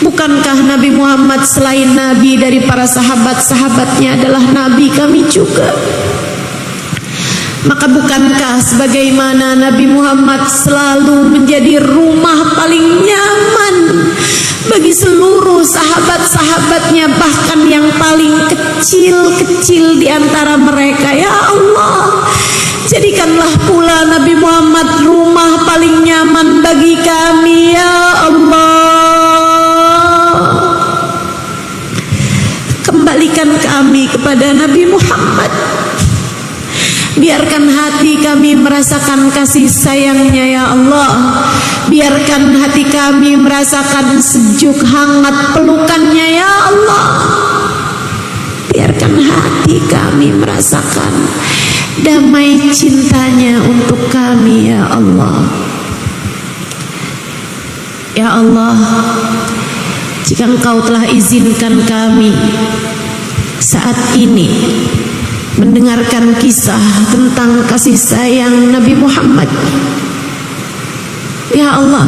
Speaker 1: bukankah Nabi Muhammad selain Nabi dari para sahabat-sahabatnya adalah Nabi kami juga? Maka bukankah sebagaimana Nabi Muhammad selalu menjadi rumah paling nyaman bagi seluruh sahabat-sahabatnya, bahkan yang paling kecil-kecil di antara mereka? Ya Allah, jadikanlah pula Nabi Muhammad rumah paling nyaman bagi kami. Ya Allah, kembalikan kami kepada Nabi Muhammad. Biarkan hati kami merasakan kasih sayangnya. Ya Allah, biarkan hati kami merasakan sejuk hangat pelukannya. Ya Allah, biarkan hati kami merasakan damai cintanya untuk kami. Ya Allah, ya Allah, jika Engkau telah izinkan kami saat ini mendengarkan kisah tentang kasih sayang Nabi Muhammad, ya Allah,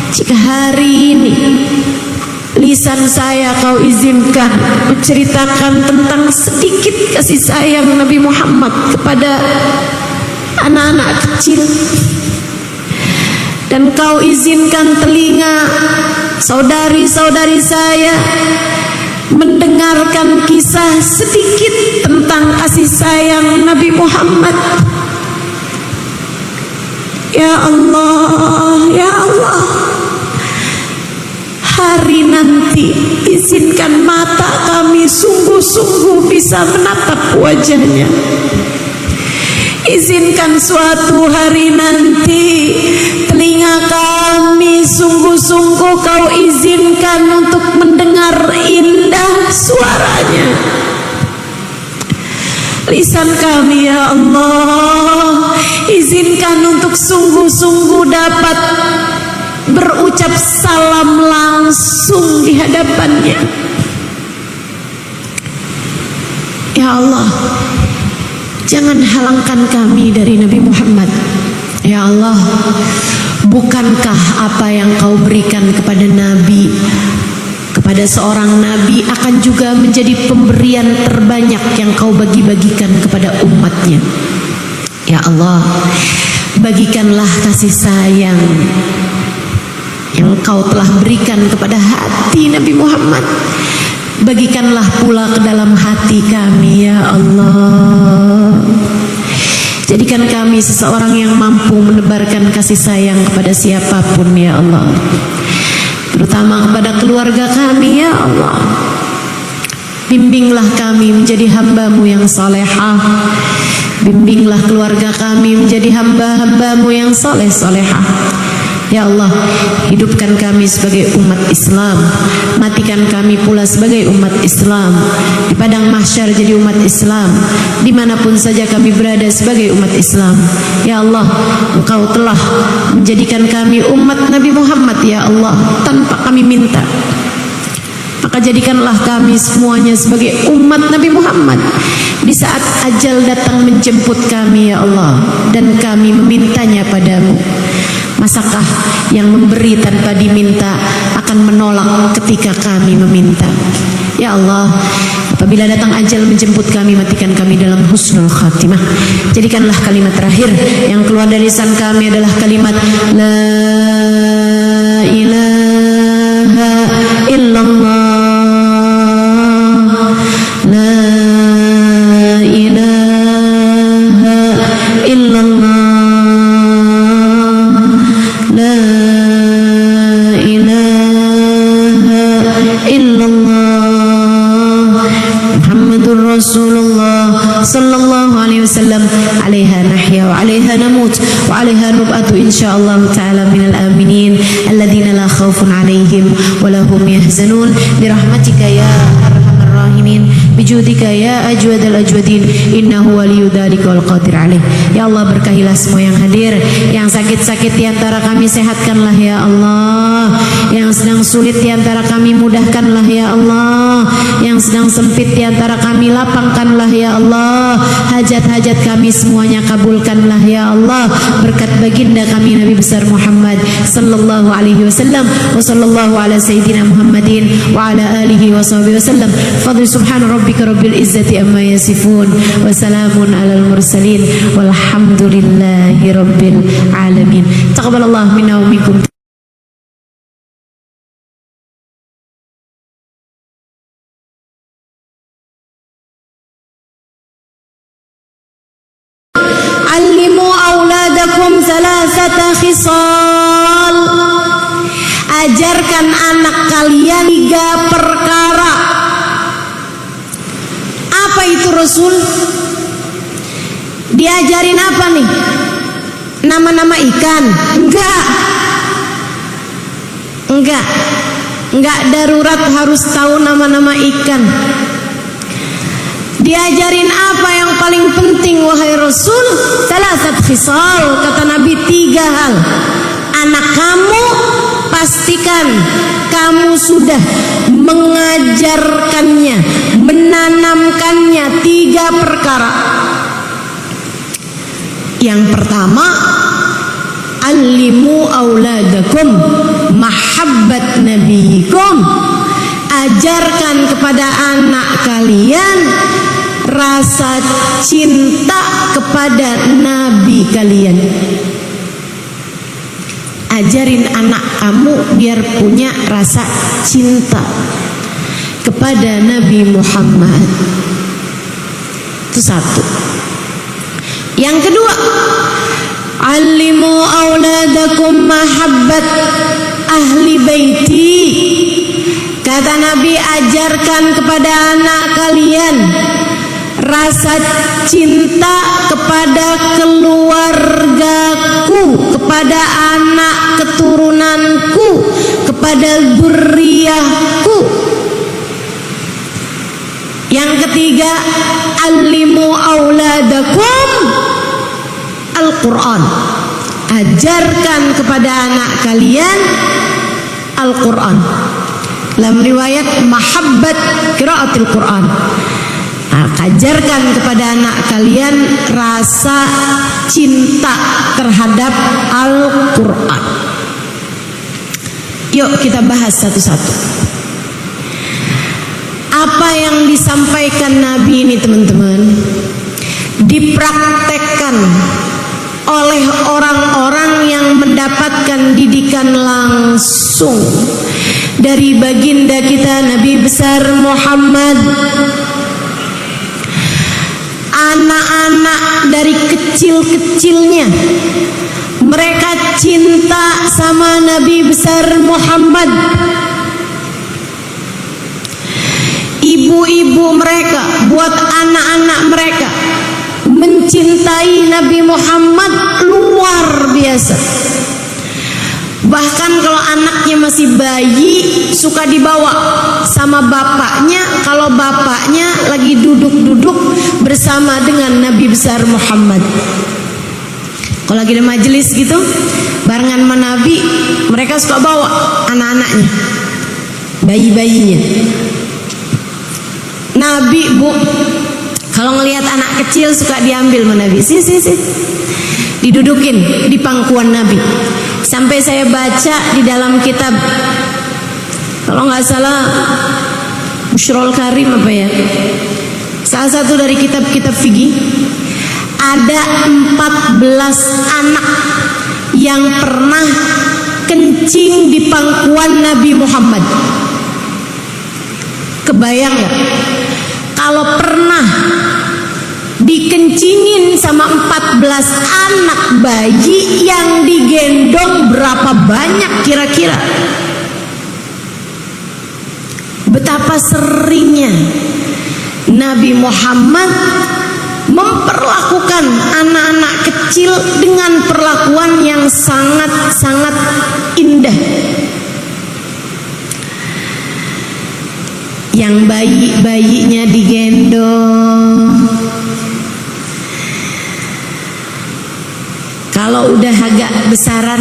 Speaker 1: jika hari ini lisan saya Kau izinkan menceritakan tentang sedikit kasih sayang Nabi Muhammad kepada anak-anak kecil, dan Kau izinkan telinga saudari-saudari saya mendengarkan kisah sedikit tentang kasih sayang Nabi Muhammad. Ya Allah, ya Allah, hari nanti izinkan mata kami sungguh-sungguh bisa menatap wajahnya. Izinkan suatu hari nanti telinga kami sungguh-sungguh kau izinkan untuk mendengar indah suaranya. Lisan kami ya Allah, izinkan untuk sungguh-sungguh dapat berucap salam langsung di hadapannya. Ya Allah, jangan halangkan kami dari Nabi Muhammad. Ya Allah, bukankah apa yang kau berikan kepada Nabi, kepada seorang Nabi akan juga menjadi pemberian terbanyak yang kau bagi-bagikan kepada umatnya. Ya Allah, bagikanlah kasih sayang yang kau telah berikan kepada hati Nabi Muhammad. Bagikanlah pula ke dalam hati kami ya Allah. Jadikan kami seseorang yang mampu menebarkan kasih sayang kepada siapapun ya Allah, terutama kepada keluarga kami ya Allah. Bimbinglah kami menjadi hamba-Mu yang salehah. Bimbinglah keluarga kami menjadi hamba-hamba-Mu yang soleh-solehah. Ya Allah, hidupkan kami sebagai umat Islam, matikan kami pula sebagai umat Islam. Di padang mahsyar jadi umat Islam, dimanapun saja kami berada sebagai umat Islam. Ya Allah, Engkau telah menjadikan kami umat Nabi Muhammad ya Allah, tanpa kami minta. Maka jadikanlah kami semuanya sebagai umat Nabi Muhammad di saat ajal datang menjemput kami ya Allah, dan kami memintanya padamu. Masakah yang memberi tanpa diminta akan menolak ketika kami meminta? Ya Allah, apabila datang ajal menjemput kami, matikan kami dalam husnul khatimah. Jadikanlah kalimat terakhir yang keluar dari lisan kami adalah kalimat La ilaha illallah, La ilaha illallah, La ilaha illallah, Muhammadur Rasulullah sallallahu alaihi wasallam. Alaiha nahya wa alaiha namut wa alaiha nub'atu insyaallah ta'ala minal aminin alladzina la khaufun alaihim wa lahum yahzanun birahmatika ya arhamar rahimin bijudika ya ajwadal ajwadin innahu waliyyu dzalika wal qadir alaih. Ya Allah, berkahilah semua yang hadir. Yang sakit-sakit di antara kami sehatkanlah ya Allah. Yang sedang sulit di antara kami mudahkanlah ya Allah. Yang sedang sempit di antara kami lapangkanlah ya Allah. Hajat-hajat kami semuanya kabulkanlah ya Allah. Berkat baginda kami Nabi besar Muhammad sallallahu alaihi wasallam wa sallallahu ala sayyidina Muhammadin wa ala alihi wa sahbihi wasallam. Fadli subhana rabbika rabbil izzati amma yasifun wa salamun alal mursalin walhamdulillahi rabbil alamin. Taqabbalallahu minna wa minkum. Allimu auladakum salasata khisal. Ajarkan anak kalian 3 perkara. Apa itu Rasul? Diajarin apa nih? Nama-nama ikan? Enggak darurat harus tahu nama-nama ikan. Diajarin apa yang paling penting wahai Rasul? Salasat khisal, kata Nabi, 3 hal. Anak kamu pastikan kamu sudah mengajarkannya, menanamkannya 3 perkara. Yang pertama, allimu auladakum mahabbat nabiyikum. Ajarkan kepada anak kalian rasa cinta kepada nabi kalian. Ajarin anak kamu biar punya rasa cinta. kepada Nabi Muhammad. Itu satu. Yang kedua, alimu auladakum mahabbat ahli baiti. Kata Nabi, ajarkan kepada anak kalian rasa cinta kepada keluargaku, kepada anak keturunanku, kepada zuriyahku. Yang ketiga, alimu auladakum Al-Quran. Ajarkan kepada anak kalian Al-Quran. Dalam riwayat mahabbat qiraatil Quran. Ajarkan kepada anak kalian rasa cinta terhadap Al-Quran. Yuk kita bahas satu-satu. Apa yang disampaikan Nabi ini teman-teman dipraktekkan oleh orang-orang yang mendapatkan didikan langsung dari baginda kita Nabi besar Muhammad. Anak-anak dari kecil-kecilnya mereka cinta sama Nabi besar Muhammad. Ibu-ibu mereka buat anak-anak mereka mencintai Nabi Muhammad luar biasa. Bahkan kalau anaknya masih bayi suka dibawa sama bapaknya, kalau bapaknya lagi duduk-duduk bersama dengan Nabi besar Muhammad. Kalau lagi ada majelis gitu barengan sama Nabi, mereka suka bawa anak-anaknya, bayi-bayinya. Nabi bu, kalau ngelihat anak kecil suka diambil sama Nabi, didudukin di pangkuan Nabi. Sampai saya baca di dalam kitab, kalau nggak salah Bushrul Karim apa ya, salah satu dari kitab-kitab fikih, ada 14 anak yang pernah kencing di pangkuan Nabi Muhammad. Kebayang nggak? Kalau pernah dikencingin sama 14 anak bayi, yang digendong berapa banyak kira-kira? Betapa seringnya Nabi Muhammad memperlakukan anak-anak kecil dengan perlakuan yang sangat-sangat indah. Yang bayi-bayinya digendong. Kalau udah agak besaran,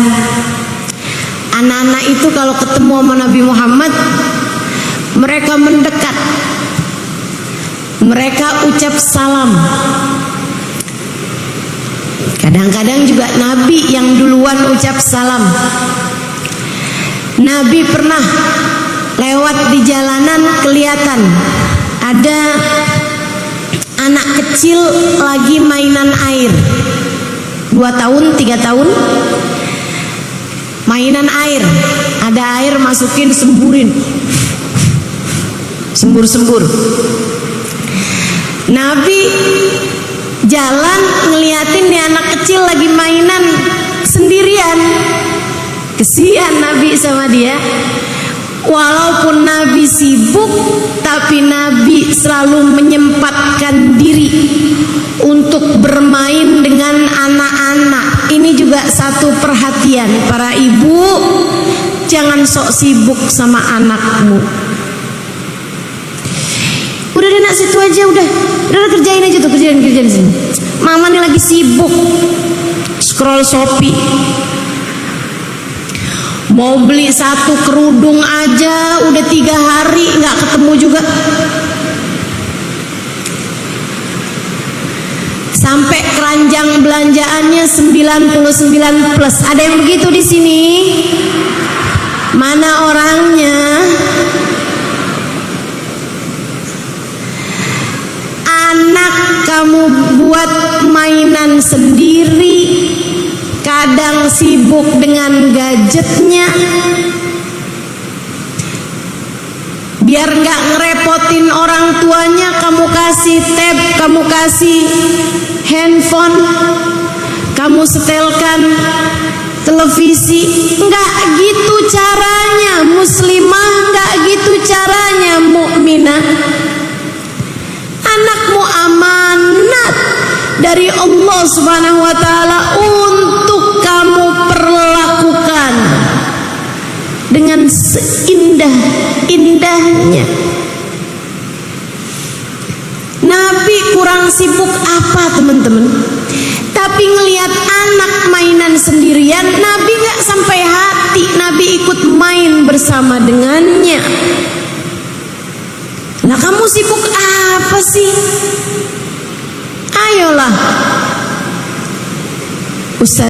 Speaker 1: anak-anak itu kalau ketemu sama Nabi Muhammad, mereka mendekat, mereka ucap salam. Kadang-kadang juga Nabi yang duluan ucap salam. Nabi pernah lewat di jalanan, kelihatan ada anak kecil lagi mainan air, 2 tahun 3 tahun, mainan air, ada air masukin, semburin, sembur-sembur. Nabi jalan ngeliatin nih anak kecil lagi mainan sendirian. Kesian Nabi sama dia. Walaupun Nabi sibuk, tapi Nabi selalu menyempatkan diri untuk bermain dengan anak-anak. Ini juga satu perhatian para ibu, jangan sok sibuk sama anakmu. Udah deh nak, situ aja, udah kerjain aja tuh, kerjain sini. Mama nih lagi sibuk scroll Shopee. Mau beli 1 kerudung aja udah 3 hari nggak ketemu juga. Sampai keranjang belanjaannya 99 plus. Ada yang begitu di sini? Mana orangnya? Anak kamu buat mainan sendiri, kadang sibuk dengan gadgetnya. Biar nggak ngerepotin orang tuanya, kamu kasih tab, kamu kasih handphone, kamu setelkan televisi. Nggak gitu caranya muslimah, nggak gitu caranya mukminah. Anakmu amanat dari Allah Subhanahu wa taala untuk kamu perlakukan dengan seindah-indahnya. Nabi kurang sibuk apa teman-teman? Tapi ngelihat anak mainan sendirian, Nabi gak sampai hati. Nabi ikut main bersama dengannya. Nah, kamu sibuk apa sih? Ayolah Ustaz